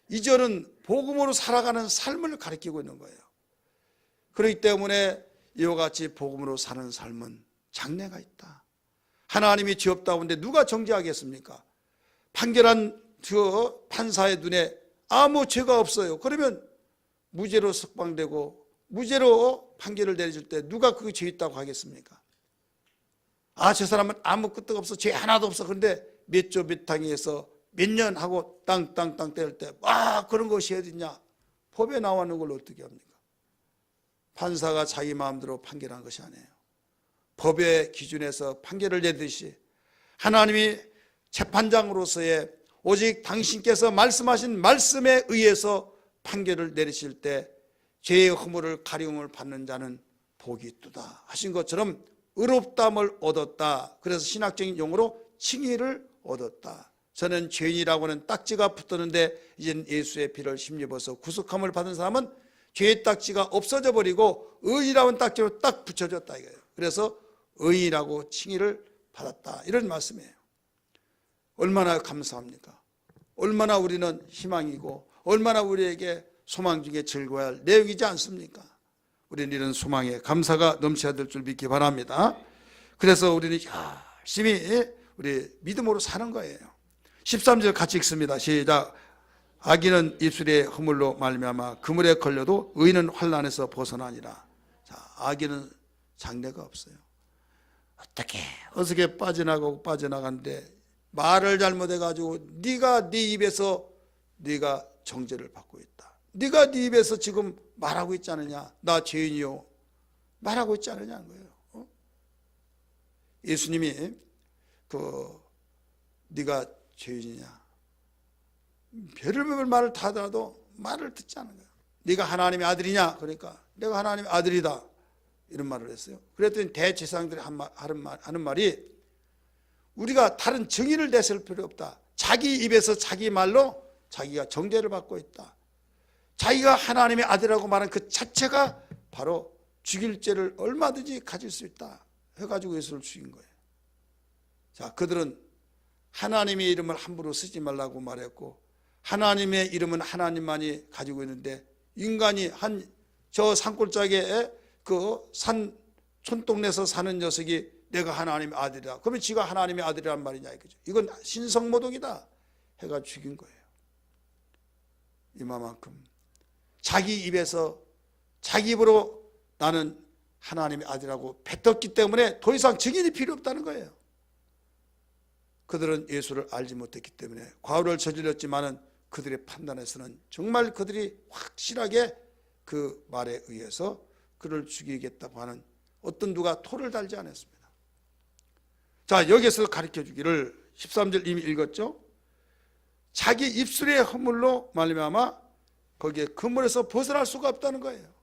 2절은 복음으로 살아가는 삶을 가리키고 있는 거예요. 그렇기 때문에 이와 같이 복음으로 사는 삶은 장래가 있다. 하나님이 죄 없다고 하는데 누가 정죄하겠습니까? 판결한 저 판사의 눈에 아무 죄가 없어요. 그러면 무죄로 석방되고 무죄로 판결을 내려줄 때 누가 그 죄 있다고 하겠습니까? 아, 저 사람은 아무 끄떡 없어. 죄 하나도 없어. 그런데 몇 조 몇 항에서 몇 년 하고 땅 때릴 때 그런 것이 어딨냐? 법에 나와 있는 걸 어떻게 합니까? 판사가 자기 마음대로 판결한 것이 아니에요. 법의 기준에서 판결을 내듯이 하나님이 재판장으로서의 오직 당신께서 말씀하신 말씀에 의해서 판결을 내리실 때 죄의 허물을 가리움을 받는 자는 복이 있도다 하신 것처럼 의롭다함을 얻었다. 그래서 신학적인 용어로 칭의를 얻었다. 저는 죄인이라고 하는 딱지가 붙었는데 이제는 예수의 피를 힘입어서 구속함을 받은 사람은 죄의 딱지가 없어져 버리고 의인이라는 딱지로 딱 붙여졌다 이거예요. 그래서 의인이라고 칭의를 받았다 이런 말씀이에요. 얼마나 감사합니까? 얼마나 우리는 희망이고 얼마나 우리에게 소망 중에 즐거워야 할 내용이지 않습니까? 우리는 이런 소망에 감사가 넘쳐야 될 줄 믿기 바랍니다. 그래서 우리는 열심히 우리 믿음으로 사는 거예요. 13절 같이 읽습니다. 시작. 악인은 입술의 허물로 말미암아 그물에 걸려도 의인은 환난에서 벗어나니라. 자, 악인은 장래가 없어요. 어떻게 빠져나가는데 말을 잘못해가지고 네가 네 입에서 네가 정죄를 받고 있다. 네가 네 입에서 지금 말하고 있지 않느냐? 나 죄인이요. 말하고 있지 않느냐는 거예요. 예수님이 네가 죄인이냐? 별의별 말을 다 하더라도 말을 듣지 않은 거예요. 네가 하나님의 아들이냐? 그러니까 내가 하나님의 아들이다. 이런 말을 했어요. 그랬더니 대제사장들이 하는 말이 우리가 다른 증인을 대실 필요 없다. 자기 입에서 자기 말로 자기가 정죄를 받고 있다. 자기가 하나님의 아들이라고 말한 그 자체가 바로 죽일 죄를 얼마든지 가질 수 있다 해가지고 예수를 죽인 거예요. 자, 그들은 하나님의 이름을 함부로 쓰지 말라고 말했고 하나님의 이름은 하나님만이 가지고 있는데 인간이 저 산골짜기에 그 산 촌동네에서 사는 녀석이 내가 하나님의 아들이다. 그러면 지가 하나님의 아들이란 말이냐 이거죠. 이건 신성모독이다 해가 죽인 거예요. 이만큼 자기 입에서 자기 입으로 나는 하나님의 아들이라고 뱉었기 때문에 더 이상 증인이 필요 없다는 거예요. 그들은 예수를 알지 못했기 때문에 과오를 저질렀지만은 그들의 판단에서는 정말 그들이 확실하게 그 말에 의해서 그를 죽이겠다고 하는 어떤 누가 토를 달지 않았습니다. 자, 여기서 가르쳐 주기를 13절 이미 읽었죠. 자기 입술의 허물로 말미암아 거기에 그물에서 벗어날 수가 없다는 거예요.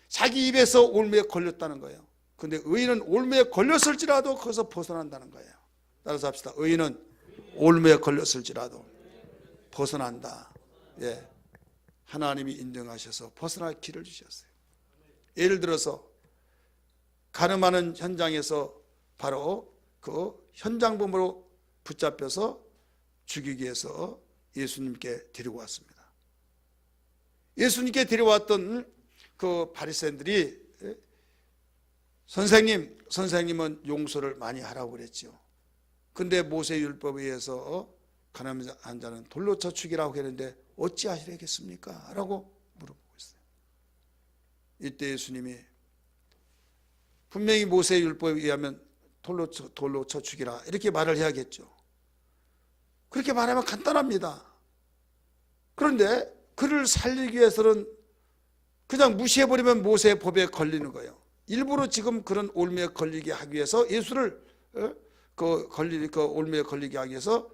자기 입에서 올무에 걸렸다는 거예요. 그런데 의인은 올무에 걸렸을지라도 거기서 벗어난다는 거예요. 따라서 합시다. 의인은 올무에 걸렸을지라도 벗어난다. 예, 하나님이 인정하셔서 벗어날 길을 주셨어요. 예를 들어서 가늠하는 현장에서 바로 그 현장범으로 붙잡혀서 죽이기 위해서 예수님께 데리고 왔습니다. 예수님께 데려왔던 그 바리새인들이 선생님은 용서를 많이 하라고 그랬죠. 근데 모세율법에 의해서 가늠한 자는 돌로 쳐 죽이라고 했는데 어찌하시려겠습니까? 라고 물어보고 있어요. 이때 예수님이 분명히 모세율법에 의하면 돌로 쳐 죽이라 이렇게 말을 해야겠죠. 그렇게 말하면 간단합니다. 그런데 그를 살리기 위해서는 그냥 무시해버리면 모세의 법에 걸리는 거예요. 일부러 지금 그런 올무에 걸리게 하기 위해서 예수를 올무에 걸리게 하기 위해서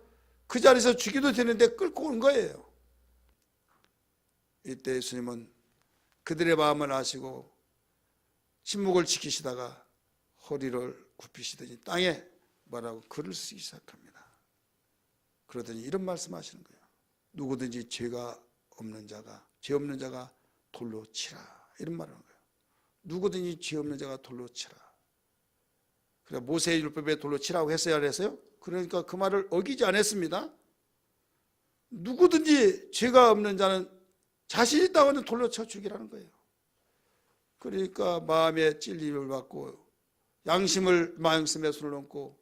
그 자리에서 죽여도 되는데 끌고 온 거예요. 이때 예수님은 그들의 마음을 아시고 침묵을 지키시다가 허리를 굽히시더니 땅에 뭐라고 글을 쓰기 시작합니다. 그러더니 이런 말씀하시는 거예요. 누구든지 죄 없는 자가 돌로 치라. 이런 말을 하는 거예요. 누구든지 죄 없는 자가 돌로 치라. 그래 모세의 율법에 돌로 치라고 했어야 했어요? 그러니까 그 말을 어기지 않았습니다. 누구든지 죄가 없는 자는 자신 있다고 하는 돌로 쳐 죽이라는 거예요. 그러니까 마음에 찔림을 받고 마음씀에 손을 얹고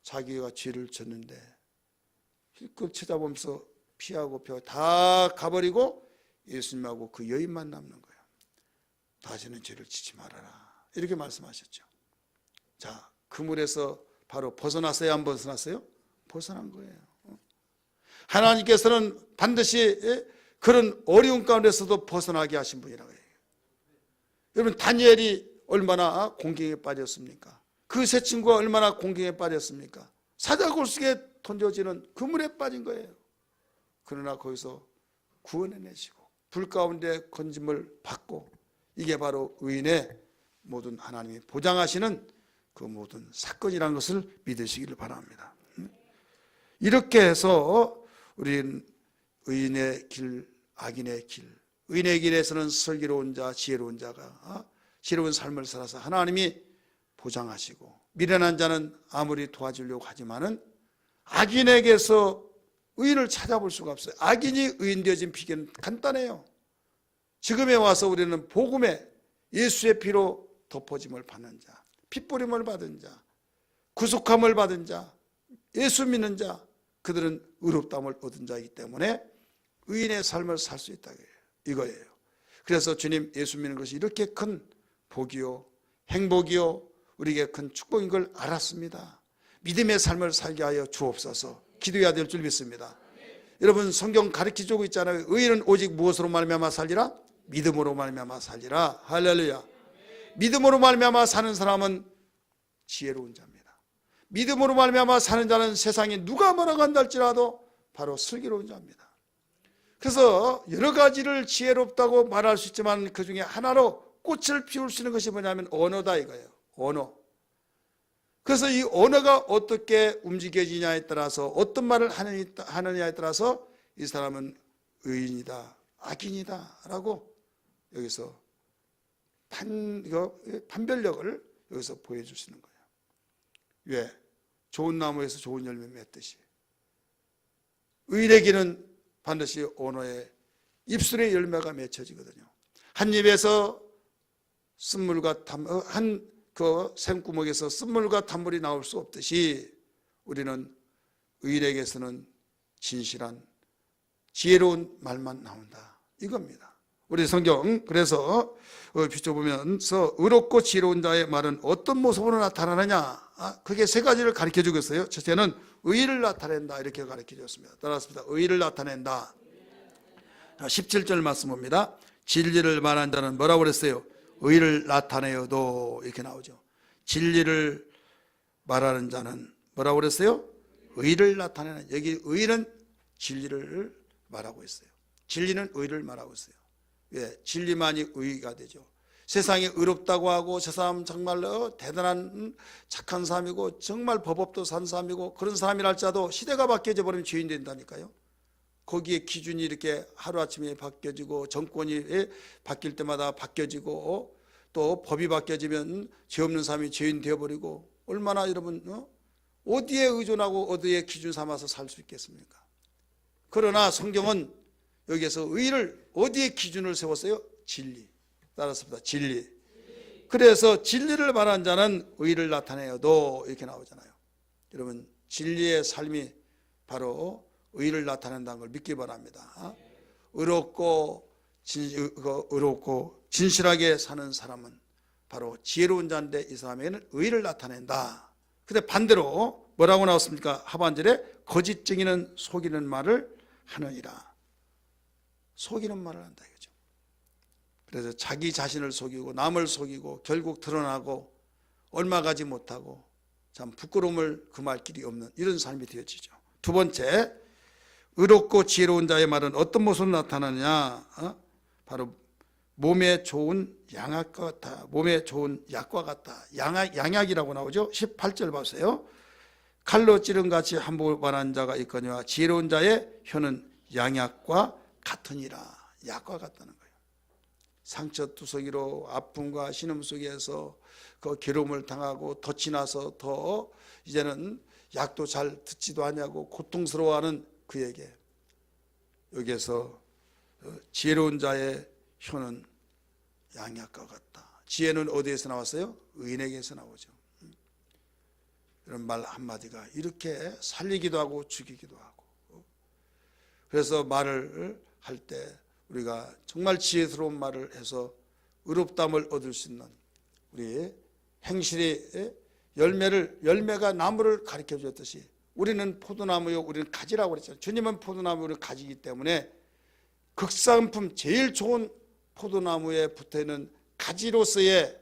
자기가 죄를 졌는데 힐끗 쳐다보면서 피하고 다 가버리고 예수님하고 그 여인만 남는 거예요. 다시는 죄를 지지 말아라 이렇게 말씀하셨죠. 자, 그물에서 바로 벗어났어요? 안 벗어났어요? 벗어난 거예요. 하나님께서는 반드시 그런 어려운 가운데서도 벗어나게 하신 분이라고 해요. 여러분 다니엘이 얼마나 공경에 빠졌습니까? 그 세 친구가 얼마나 공경에 빠졌습니까? 사자굴 속에 던져지는 그물에 빠진 거예요. 그러나 거기서 구원해내시고 불 가운데 건짐을 받고 이게 바로 의인의 모든 하나님이 보장하시는 그 모든 사건이라는 것을 믿으시기를 바랍니다. 이렇게 해서 우리는 의인의 길, 악인의 길, 의인의 길에서는 슬기로운 자, 지혜로운 자가 지혜로운 삶을 살아서 하나님이 보장하시고 미련한 자는 아무리 도와주려고 하지만은 악인에게서 의인을 찾아볼 수가 없어요. 악인이 의인 되어진 비결은 간단해요. 지금에 와서 우리는 복음에 예수의 피로 덮어짐을 받는 자, 핏부림을 받은 자, 구속함을 받은 자, 예수 믿는 자, 그들은 의롭다함을 얻은 자이기 때문에 의인의 삶을 살 수 있다 이거예요. 그래서 주님 예수 믿는 것이 이렇게 큰 복이요 행복이요 우리에게 큰 축복인 걸 알았습니다. 믿음의 삶을 살게 하여 주옵소서. 기도해야 될 줄 믿습니다. 여러분 성경 가르쳐주고 있잖아요. 의인은 오직 무엇으로 말미암아 살리라? 믿음으로 말미암아 살리라. 할렐루야. 믿음으로 말미암아 사는 사람은 지혜로운 자입니다. 믿음으로 말미암아 사는 자는 세상에 누가 뭐라고 한다 할지라도 바로 슬기로운 자입니다. 그래서 여러 가지를 지혜롭다고 말할 수 있지만 그 중에 하나로 꽃을 피울 수 있는 것이 뭐냐면 언어다 이거예요. 언어. 그래서 이 언어가 어떻게 움직여지냐에 따라서 어떤 말을 하느냐에 따라서 이 사람은 의인이다, 악인이다 라고 여기서 판별력을 여기서 보여주시는 거예요. 왜? 좋은 나무에서 좋은 열매 맺듯이 의인에게는 반드시 언어의 입술의 열매가 맺혀지거든요. 한 입에서 쓴물과 한 그 샘구멍에서 쓴물과 단물이 나올 수 없듯이 우리는 의인에게서는 진실한 지혜로운 말만 나온다 이겁니다. 우리 성경 그래서 비춰보면서 의롭고 지혜로운 자의 말은 어떤 모습으로 나타나느냐, 그게 세 가지를 가르쳐 주겠어요. 첫째는 의의를 나타낸다 이렇게 가르쳐 줬습니다. 따라서 의의를 나타낸다. 17절 말씀 봅니다. 진리를 말한 자는 뭐라고 그랬어요? 의를 나타내어도 이렇게 나오죠. 진리를 말하는 자는 뭐라고 그랬어요? 의를 나타내는. 여기 의는 진리를 말하고 있어요. 진리는 의를 말하고 있어요. 왜? 진리만이 의가 되죠. 세상에 의롭다고 하고 저 사람 정말로 대단한 착한 사람이고 정말 법업도 산 사람이고 그런 사람이랄지라도 시대가 바뀌어져 버리면 죄인 된다니까요. 거기에 기준이 이렇게 하루아침에 바뀌어지고 정권이 바뀔 때마다 바뀌어지고 또 법이 바뀌어지면 죄 없는 사람이 죄인 되어버리고 얼마나 여러분 어디에 의존하고 어디에 기준 삼아서 살 수 있겠습니까? 그러나 성경은 여기에서 의를 어디에 기준을 세웠어요? 진리. 따랐습니다. 진리. 그래서 진리를 말한 자는 의를 나타내어도 이렇게 나오잖아요. 여러분 진리의 삶이 바로 의를 나타낸다는 걸 믿기 바랍니다. 의롭고 진실하게 사는 사람은 바로 지혜로운 자인데 이 사람에게는 의를 나타낸다. 근데 반대로 뭐라고 나왔습니까? 하반절에 거짓증이는 속이는 말을 하느니라. 속이는 말을 한다 이거죠. 그래서 자기 자신을 속이고 남을 속이고 결국 드러나고 얼마 가지 못하고 참 부끄러움을 금할 길이 없는 이런 삶이 되어지죠. 두 번째, 의롭고 지혜로운 자의 말은 어떤 모습으로 나타나느냐? 바로 몸에 좋은 양약과 같다. 몸에 좋은 약과 같다. 양약이라고 나오죠. 18절 보세요. 칼로 찌른 같이 함부로 말하는 자가 있거니와 지혜로운 자의 혀는 양약과 같으니라. 약과 같다는 거예요. 상처투성이로 아픔과 신음 속에서 그 괴로움을 당하고 더 지나서 더 이제는 약도 잘 듣지도 않냐고 고통스러워하는 그에게 여기에서 지혜로운 자의 혀는 양약과 같다. 지혜는 어디에서 나왔어요? 의인에게서 나오죠. 이런 말 한마디가 이렇게 살리기도 하고 죽이기도 하고. 그래서 말을 할 때 우리가 정말 지혜스러운 말을 해서 의롭담을 얻을 수 있는 우리 행실의 열매가 나무를 가르쳐 주었듯이 우리는 포도나무요, 우리는 가지라고 그랬잖아요. 주님은 포도나무, 우리는 가지이기 때문에 극상품 제일 좋은 포도나무에 붙어있는 가지로서의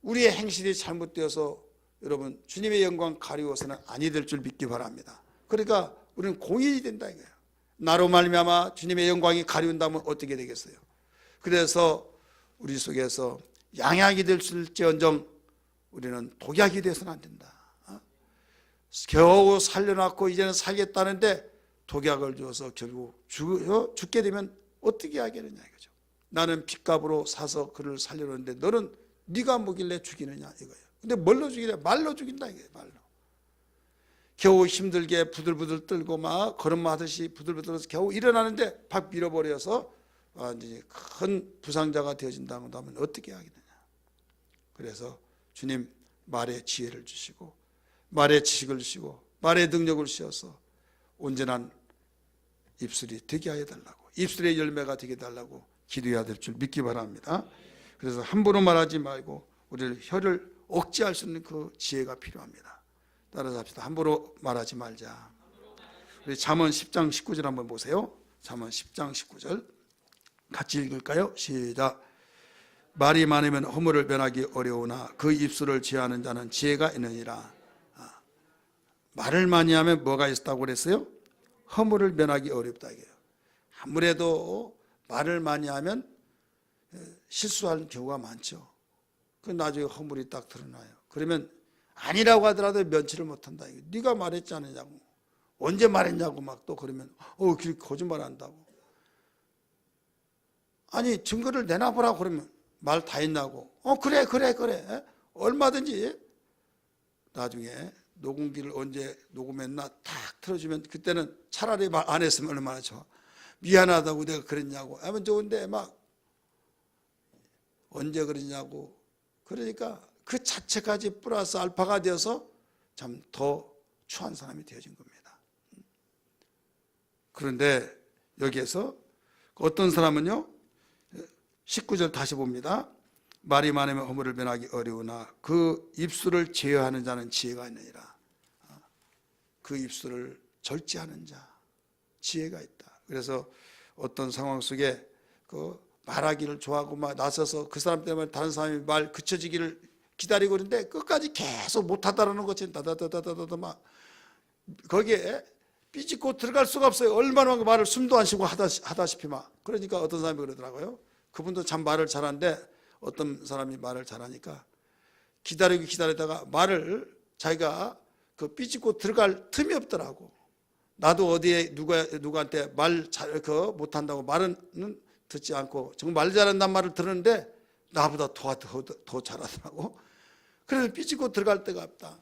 우리의 행실이 잘못되어서 여러분 주님의 영광 가리워서는 아니 될 줄 믿기 바랍니다. 그러니까 우리는 공인이 된다 이거예요. 나로 말미암아 주님의 영광이 가리운다면 어떻게 되겠어요? 그래서 우리 속에서 양약이 될 수 있을지언정 우리는 독약이 돼서는 안 된다. 겨우 살려놨고 이제는 살겠다는데 독약을 줘서 결국 죽게 되면 어떻게 하겠느냐 이거죠. 나는 핏값으로 사서 그를 살려놓는데 너는 네가 뭐길래 죽이느냐 이거예요. 근데 뭘로 죽이냐? 말로 죽인다 이거예요. 말로. 겨우 힘들게 부들부들 떨고 막 걸음마하듯이 부들부들해서 겨우 일어나는데 팍 밀어버려서 완전히 큰 부상자가 되어진다고 하면 어떻게 하겠느냐. 그래서 주님 말의 지혜를 주시고 말의 지식을 주시고 말의 능력을 주셔서 온전한 입술이 되게 하여 달라고, 입술의 열매가 되게 달라고 기도해야 될 줄 믿기 바랍니다. 그래서 함부로 말하지 말고 우리를 혀를 억제할 수 있는 그 지혜가 필요합니다. 따라서 합시다. 함부로 말하지 말자. 우리 잠언 10장 19절 한번 보세요. 잠언 10장 19절 같이 읽을까요? 시작. 말이 많으면 허물을 면하기 어려우나 그 입술을 제하는 자는 지혜가 있느니라. 말을 많이 하면 뭐가 있다고 그랬어요? 허물을 면하기 어렵다 이게요. 아무래도 말을 많이 하면 실수하는 경우가 많죠. 그 나중에 허물이 딱 드러나요. 그러면 아니라고 하더라도 면치를 못한다. 네가 말했지 않느냐고, 언제 말했냐고 막 또 그러면 거짓말한다고. 아니 증거를 내놔보라고 그러면 말 다 했냐고. 그래 얼마든지. 나중에 녹음기를 언제 녹음했나 탁 틀어주면 그때는 차라리 말 안 했으면 얼마나 좋아. 미안하다고 내가 그랬냐고 하면 좋은데 막 언제 그랬냐고. 그러니까 그 자체까지 플러스 알파가 되어서 참 더 추한 사람이 되어진 겁니다. 그런데 여기에서 어떤 사람은요, 19절 다시 봅니다. 말이 많으면 허물을 면하기 어려우나 그 입술을 제어하는 자는 지혜가 있느니라. 그 입술을 절제하는 자, 지혜가 있다. 그래서 어떤 상황 속에 그 말하기를 좋아하고 막 나서서 그 사람 때문에 다른 사람이 말 그쳐지기를 기다리고 그러는데 끝까지 계속 못하다라는 것이 다다다다다다 막 거기에 삐짓고 들어갈 수가 없어요. 얼마나 말을 숨도 안 쉬고 하다시피 막. 그러니까 어떤 사람이 그러더라고요. 그분도 참 말을 잘하는데 어떤 사람이 말을 잘하니까 기다리다가 말을 자기가 그 삐짓고 들어갈 틈이 없더라고. 나도 어디에 누구한테 말 잘 못한다고 말은 듣지 않고 정말 말 잘한다는 말을 들었는데 나보다 더 잘하더라고. 그래서 삐짓고 들어갈 데가 없다.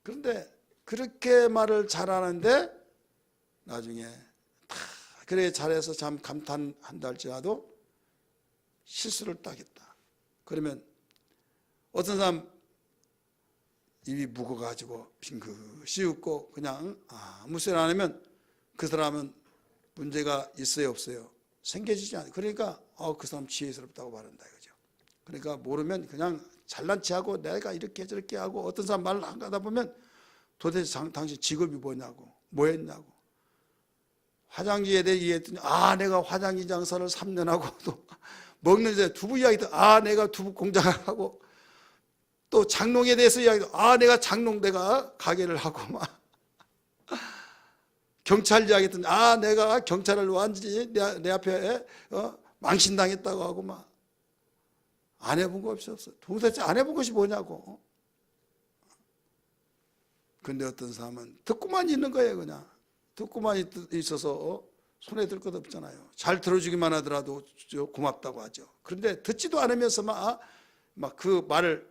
그런데 그렇게 말을 잘하는데 나중에 다 그래 잘해서 참 감탄한다 할지라도 실수를 딱 했다. 그러면 어떤 사람 입이 묵어가지고 빙긋이 웃고 그냥 아무 소리 안 하면 그 사람은 문제가 있어요 없어요? 생겨지지 않아요. 그러니까 그 사람 지혜스럽다고 말한다 이거죠. 그러니까 모르면 그냥 잘난 체하고 내가 이렇게 저렇게 하고 어떤 사람 말을 안 가다 보면 도대체 당신 직업이 뭐냐고 뭐 했냐고 화장지에 대해 이해했더니 내가 화장지 장사를 3년 하고 또 먹는 데 두부 이야기도 내가 두부 공장을 하고 또 장롱에 대해서 이야기도 내가 장롱 내가 가게를 하고 막 경찰 이야기했더니 내가 경찰을 완전히 내 앞에 망신당했다고 하고 막 안 해본 거 없어. 도대체 안 해본 것이 뭐냐고. 근데 어떤 사람은 듣고만 있는 거예요. 그냥 듣고만 있어서 손에 들 것 없잖아요. 잘 들어주기만 하더라도 고맙다고 하죠. 그런데 듣지도 않으면서 막 그 말을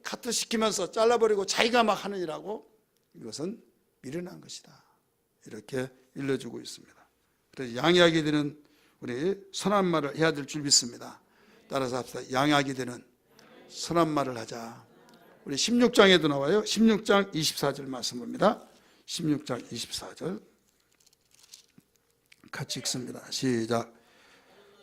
카트시키면서 잘라버리고 자기가 막 하느니라고. 이것은 미련한 것이다. 이렇게 일러주고 있습니다. 그래서 양해하게 되는 우리 선한 말을 해야 될 줄 믿습니다. 따라서 합시다. 양해하게 되는 선한 말을 하자. 우리 16장에도 나와요. 16장 24절 말씀 봅니다. 16장 24절 같이 읽습니다. 시작.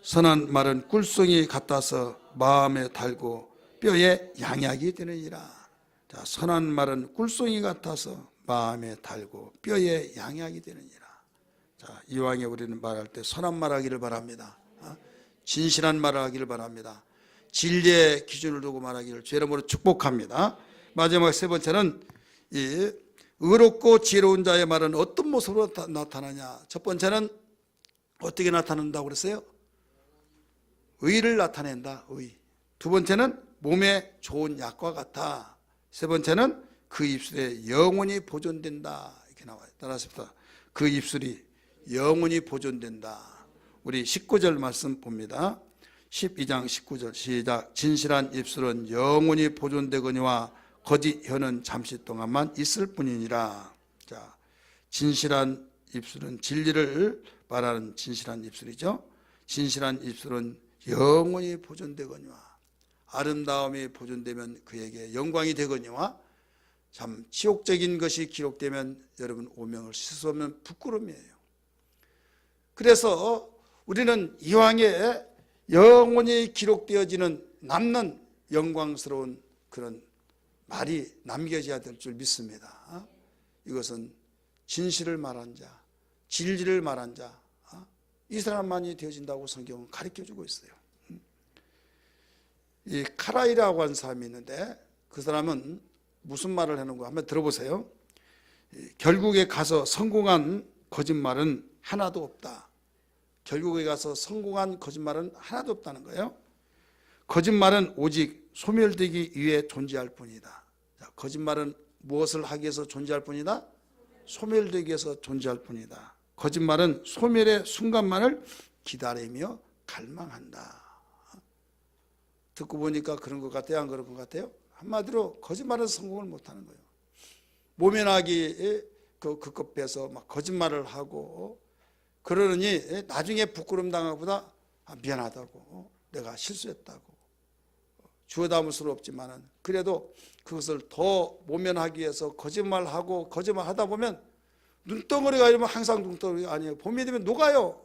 선한 말은 꿀송이 같아서 마음에 달고 뼈에 양약이 되느니라. 자, 선한 말은 꿀송이 같아서 마음에 달고 뼈에 양약이 되느니라. 자, 이왕에 우리는 말할 때 선한 말하기를 바랍니다. 진실한 말을 하기를 바랍니다. 진리의 기준을 두고 말하기를 주의 이름으로 축복합니다. 마지막 세 번째는 이 의롭고 지혜로운 자의 말은 어떤 모습으로 나타나냐. 첫 번째는 어떻게 나타난다고 그랬어요? 의를 나타낸다. 의. 두 번째는 몸에 좋은 약과 같아. 세 번째는 그 입술에 영원히 보존된다. 이렇게 나와요. 따라하십시다. 그 입술이 영원히 보존된다. 우리 19절 말씀 봅니다. 12장 19절 시작. 진실한 입술은 영원히 보존되거니와 거짓 혀는 잠시 동안만 있을 뿐이니라. 자, 진실한 입술은 진리를 말하는 진실한 입술이죠. 진실한 입술은 영원히 보존되거니와 아름다움이 보존되면 그에게 영광이 되거니와 참 지옥적인 것이 기록되면 여러분 오명을 씻을 수 없는 부끄러움이에요. 그래서 우리는 이왕에 영원히 기록되어지는 남는 영광스러운 그런 말이 남겨져야 될 줄 믿습니다. 이것은 진실을 말한 자, 진리를 말한 자, 이 사람만이 되어진다고 성경은 가르쳐주고 있어요. 이 카라이라고 하는 사람이 있는데 그 사람은 무슨 말을 하는가 한번 들어보세요. 결국에 가서 성공한 거짓말은 하나도 없다. 결국에 가서 성공한 거짓말은 하나도 없다는 거예요. 거짓말은 오직 소멸되기 위해 존재할 뿐이다. 자, 거짓말은 무엇을 하기 위해서 존재할 뿐이다? 소멸되기 위해서 존재할 뿐이다. 거짓말은 소멸의 순간만을 기다리며 갈망한다. 듣고 보니까 그런 것 같아요? 안 그런 것 같아요? 한마디로 거짓말은 성공을 못하는 거예요. 모면하기 그급해서 막 거짓말을 하고 그러느니 나중에 부끄럼 당하보다 미안하다고, 내가 실수했다고 주워 담을 수는 없지만은 그래도 그것을 더 모면하기 위해서 거짓말하고 거짓말하다 보면 눈덩어리가 이러면 항상 눈덩어리가 아니에요. 봄이 되면 녹아요.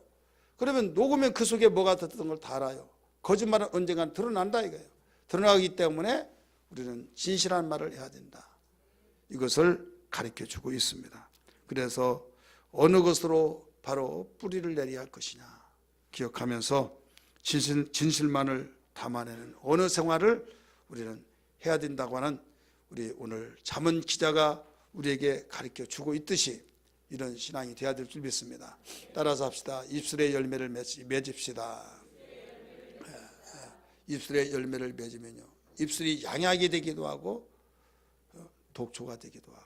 그러면 녹으면 그 속에 뭐가 들었던 걸 다 알아요. 거짓말은 언젠간 드러난다 이거예요. 드러나기 때문에 우리는 진실한 말을 해야 된다. 이것을 가르쳐주고 있습니다. 그래서 어느 것으로 바로 뿌리를 내려야 할 것이냐 기억하면서 진실만을 담아내는 어느 생활을 우리는 해야 된다고 하는 우리 오늘 잠언 기자가 우리에게 가르쳐주고 있듯이 이런 신앙이 되어야 될 줄 믿습니다. 따라서 합시다. 입술의 열매를 맺읍시다. 입술의 열매를 맺으면요, 입술이 양약이 되기도 하고 독초가 되기도 하고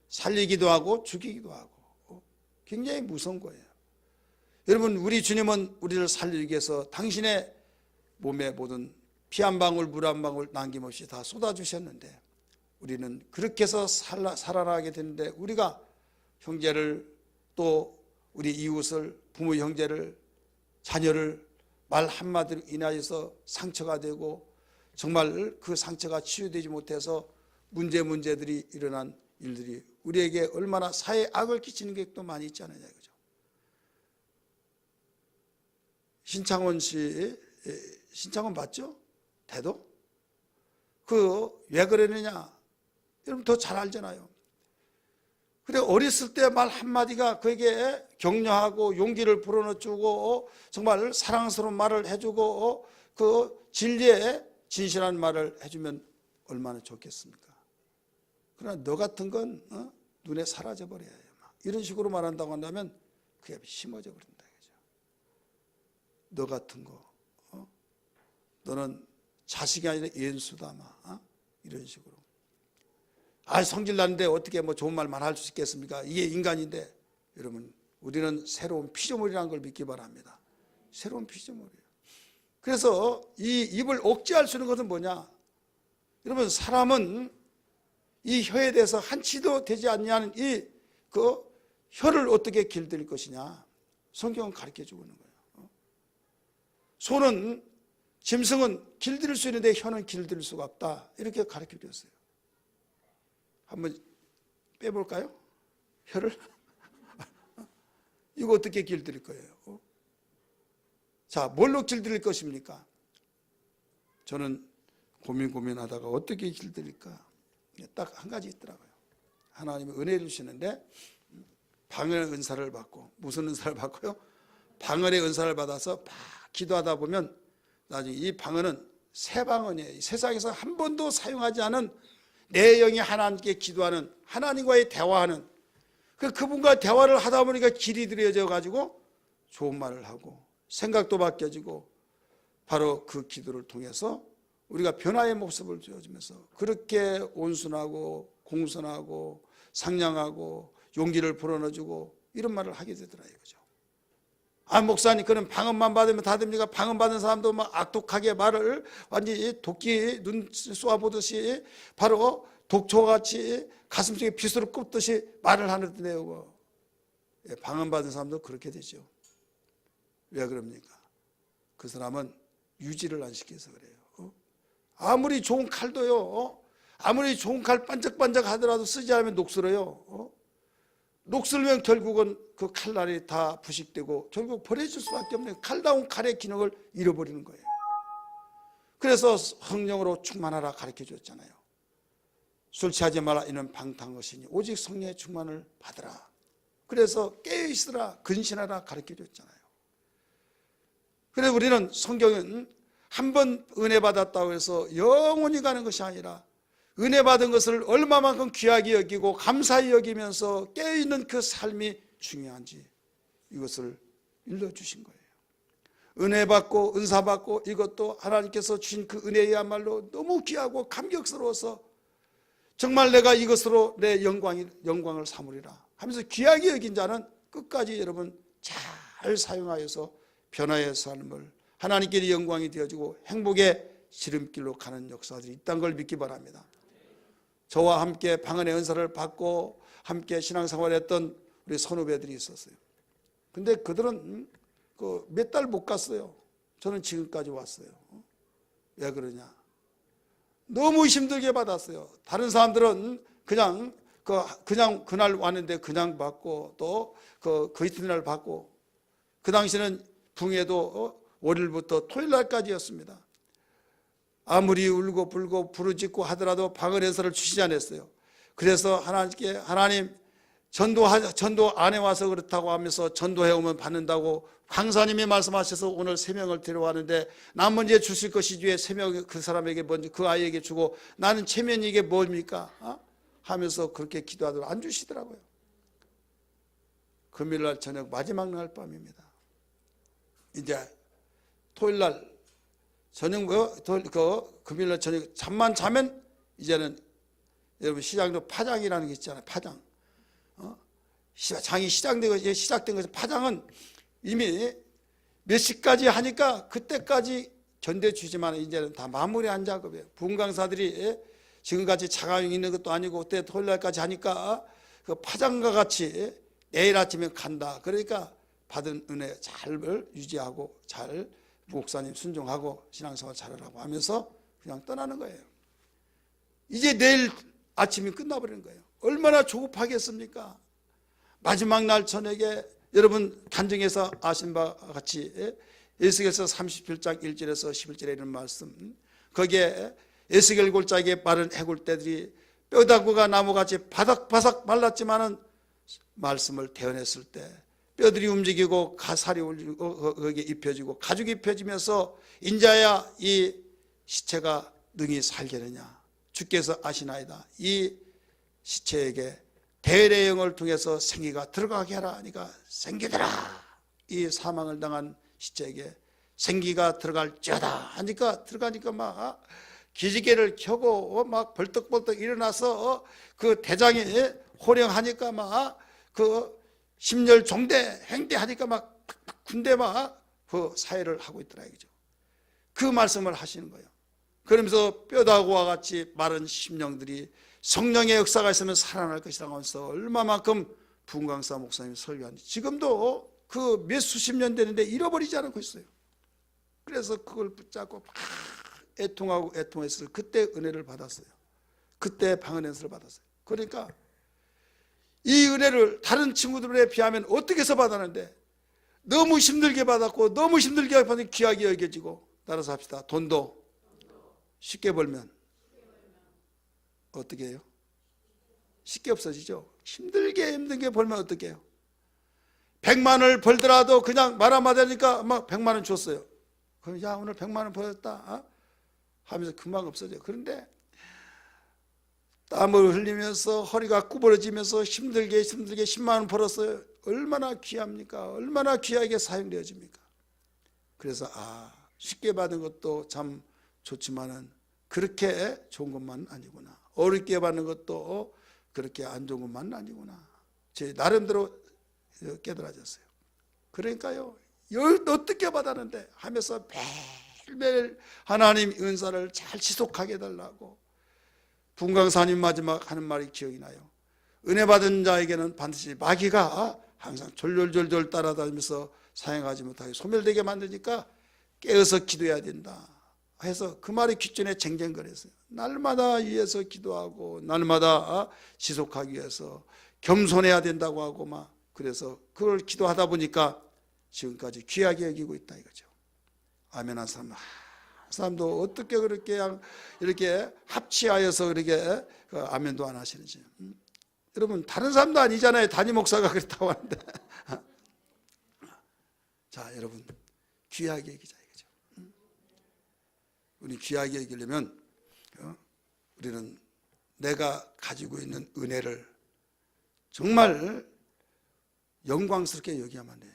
살리기도 하고 죽이기도 하고 굉장히 무서운 거예요. 여러분, 우리 주님은 우리를 살리기 위해서 당신의 몸에 모든 피 한 방울 물 한 방울 남김없이 다 쏟아주셨는데 우리는 그렇게 해서 살아나게 되는데 우리가 형제를 또 우리 이웃을 부모 형제를 자녀를 말 한마디로 인하여서 상처가 되고 정말 그 상처가 치유되지 못해서 문제들이 일어난 일들이 우리에게 얼마나 사회에 악을 끼치는 게 또 많이 있지 않느냐 그죠? 신창원 씨, 신창원 봤죠? 태도? 왜 그러느냐? 여러분 더 잘 알잖아요. 그래 어렸을 때 말 한마디가 그에게 격려하고 용기를 불어넣어주고 정말 사랑스러운 말을 해주고 그 진리에 진실한 말을 해주면 얼마나 좋겠습니까? 그러나 너 같은 건 눈에 사라져버려요. 이런 식으로 말한다고 한다면 그게 심어져 버린다. 그죠? 너 같은 거, 너는 자식이 아니라 연수다. 이런 식으로. 성질 나는데 어떻게 뭐 좋은 말만 할 수 있겠습니까? 이게 인간인데. 여러분, 우리는 새로운 피조물이라는 걸 믿기 바랍니다. 새로운 피조물이에요. 그래서 이 입을 억제할 수 있는 것은 뭐냐? 여러분, 사람은 이 혀에 대해서 한치도 되지 않냐는 그 혀를 어떻게 길들일 것이냐? 성경은 가르쳐 주고 있는 거예요. 손은, 짐승은 길들일 수 있는데 혀는 길들일 수가 없다. 이렇게 가르쳐 줬어요. 한번 빼볼까요? 혀를? 이거 어떻게 길들일 거예요? 자, 뭘로 길들일 것입니까? 저는 고민하다가 어떻게 길들일까? 딱 한 가지 있더라고요. 하나님이 은혜를 주시는데 방언의 은사를 받고, 무슨 은사를 받고요? 방언의 은사를 받아서 막 기도하다 보면 나중에 이 방언은 새 방언이에요. 세상에서 한 번도 사용하지 않은 내 영이 하나님께 기도하는, 하나님과의 대화하는, 그분과 대화를 하다 보니까 길이 들여져 가지고 좋은 말을 하고 생각도 바뀌어지고 바로 그 기도를 통해서 우리가 변화의 모습을 보여주면서 그렇게 온순하고 공손하고 상냥하고 용기를 불어넣어주고 이런 말을 하게 되더라고요. 그죠? 목사님, 그는 방언만 받으면 다 됩니까? 방언 받은 사람도 막 악독하게 말을 완전히 도끼 눈 쏘아보듯이 바로 독초같이 가슴속에 빗으로 꼽듯이 말을 하는데요. 방언 받은 사람도 그렇게 되죠. 왜 그럽니까? 그 사람은 유지를 안 시켜서 그래요. 아무리 좋은 칼도요, 아무리 좋은 칼 반짝반짝 하더라도 쓰지 않으면 녹슬어요. 녹슬면 결국은 그 칼날이 다 부식되고 결국 버려질 수밖에 없는 칼다운 칼의 기능을 잃어버리는 거예요. 그래서 성령으로 충만하라 가르쳐 줬잖아요. 술 취하지 마라, 이는 방탕한 것이니 오직 성령의 충만을 받으라. 그래서 깨어있으라, 근신하라 가르쳐 줬잖아요. 그래서 우리는 성경은 한 번 은혜 받았다고 해서 영원히 가는 것이 아니라 은혜 받은 것을 얼마만큼 귀하게 여기고 감사히 여기면서 깨어있는 그 삶이 중요한지 이것을 일러주신 거예요. 은혜 받고 은사 받고 이것도 하나님께서 주신 그 은혜야말로 너무 귀하고 감격스러워서 정말 내가 이것으로 내 영광을 삼으리라 하면서 귀하게 여긴 자는 끝까지 여러분 잘 사용하여서 변화의 삶을 하나님께 영광이 되어지고 행복의 지름길로 가는 역사들이 있다는 걸 믿기 바랍니다. 저와 함께 방언의 은사를 받고 함께 신앙생활했던 우리 선후배들이 있었어요. 근데 그들은 몇 달 못 갔어요. 저는 지금까지 왔어요. 왜 그러냐? 너무 힘들게 받았어요. 다른 사람들은 그냥 그날 왔는데 그냥 받고 또 그 이튿날 받고 그 당시는 붕해도 월요일부터 토요일날까지였습니다. 아무리 울고 불고 부르짖고 하더라도 방언 은사를 주시지 않았어요. 그래서 하나님께 하나님 전도 안에 와서 그렇다고 하면서 전도해오면 받는다고 강사님이 말씀하셔서 오늘 3명을 데려왔는데 난 먼저 주실 것이지 왜 3명 그 사람에게 먼저 그 아이에게 주고 나는 체면이 이게 뭡니까? 하면서 그렇게 기도하더라도 안 주시더라고요. 금요일날 저녁 마지막 날 밤입니다. 이제 토요일날 저녁 금요일날 저녁 잠만 자면 이제는 여러분 시장도 파장이라는 게 있잖아요. 파장. 장이 시작된 것은 파장은 이미 몇 시까지 하니까 그때까지 견뎌주지만 이제는 다 마무리한 작업이에요. 부흥강사들이 지금같이 자가용 있는 것도 아니고 그때 토요일날까지 하니까 그 파장과 같이 내일 아침에 간다. 그러니까 받은 은혜 잘 유지하고 잘 목사님 순종하고 신앙생활 잘하라고 하면서 그냥 떠나는 거예요. 이제 내일 아침이 끝나버리는 거예요. 얼마나 조급하겠습니까? 마지막 날 저녁에 여러분 간증에서 아신 바와 같이 에스겔서 37장 1절에서 11절에 이런 말씀, 거기에 에스겔 골짜기에 빠른 해골떼들이 뼈다구가 나무같이 바삭바삭 말랐지만은 말씀을 대언했을 때 뼈들이 움직이고 가살이 울리고 거기에 입혀지고 가죽이 입혀지면서 인자야 이 시체가 능히 살겠느냐, 주께서 아시나이다. 이 시체에게 대의 영을 통해서 생기가 들어가게 하라 하니까 생기더라. 이 사망을 당한 시체에게 생기가 들어갈지어다 하니까 들어가니까 막 기지개를 켜고 막 벌떡벌떡 일어나서 그 대장이 호령하니까 막 그 심열 종대 행대하니까 막 군대 막 그 사회를 하고 있더라 이거죠. 그 말씀을 하시는 거예요. 그러면서 뼈다구와 같이 마른 심령들이 성령의 역사가 있으면 살아날 것이라고 하면서 얼마만큼 부흥강사 목사님이 설교하는지 지금도 그 몇 수십 년 되는데 잃어버리지 않고 있어요. 그래서 그걸 붙잡고 막 애통하고 애통해서 그때 은혜를 받았어요. 그때 방언 은사를 받았어요. 그러니까 이 은혜를 다른 친구들에 비하면 어떻게 해서 받았는데 너무 힘들게 받았고 너무 힘들게 받으면 귀하게 여겨지고, 따라서 합시다. 돈도 쉽게 벌면 어떻게 해요? 쉽게 없어지죠. 힘들게 벌면 어떻게 해요? 100만 원을 벌더라도 그냥 말 한마디 하니까 막 100만 원 줬어요. 그럼 야 오늘 100만 원 벌었다 하면서 금방 없어져요. 그런데 땀을 흘리면서 허리가 구부러지면서 힘들게 10만 원 벌었어요. 얼마나 귀합니까? 얼마나 귀하게 사용되어집니까? 그래서 쉽게 받은 것도 참 좋지만은 그렇게 좋은 것만 아니구나. 어렵게 받는 것도 그렇게 안 좋은 것만 아니구나. 제 나름대로 깨달아졌어요. 그러니까요, 어떻게 받았는데 하면서 매일매일 하나님 은사를 잘 지속하게 해달라고 부흥강사님 마지막 하는 말이 기억이 나요. 은혜 받은 자에게는 반드시 마귀가 항상 졸졸졸졸 따라다니면서 사용하지 못하게 소멸되게 만드니까 깨어서 기도해야 된다 해서 그 말이 귓전에 쟁쟁거렸어요. 날마다 위해서 기도하고 날마다 지속하기 위해서 겸손해야 된다고 하고 막 그래서 그걸 기도하다 보니까 지금까지 귀하게 여기고 있다 이거죠. 아멘 한 사람, 사람도 어떻게 그렇게 이렇게 합치하여서 그렇게 아멘도 안 하시는지. 여러분 다른 사람도 아니잖아요. 담임 목사가 그렇다고 하는데. 자 여러분 귀하게 여기자 이거죠. 우리 귀하게 여기려면 우리는 내가 가지고 있는 은혜를 정말 영광스럽게 여기야만 해요.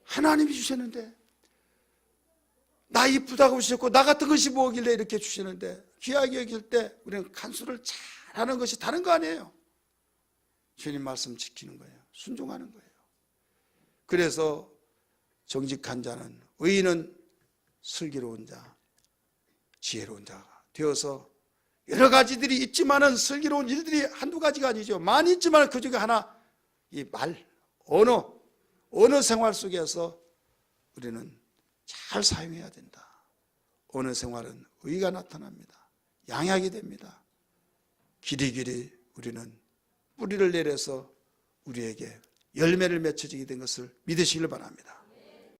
하나님이 주셨는데 나 이쁘다고 주셨고 나 같은 것이 뭐길래 이렇게 주시는데 귀하게 여길 때 우리는 간수를 잘하는 것이 다른 거 아니에요. 주님 말씀 지키는 거예요. 순종하는 거예요. 그래서 정직한 자는, 의인은 슬기로운 자, 지혜로운 자가 되어서 여러 가지들이 있지만은 슬기로운 일들이 한두 가지가 아니죠. 많이 있지만 그 중에 하나, 이 말, 언어 생활 속에서 우리는 잘 사용해야 된다. 언어 생활은 의가 나타납니다. 양약이 됩니다. 길이길이 우리는 뿌리를 내려서 우리에게 열매를 맺혀지게 된 것을 믿으시길 바랍니다.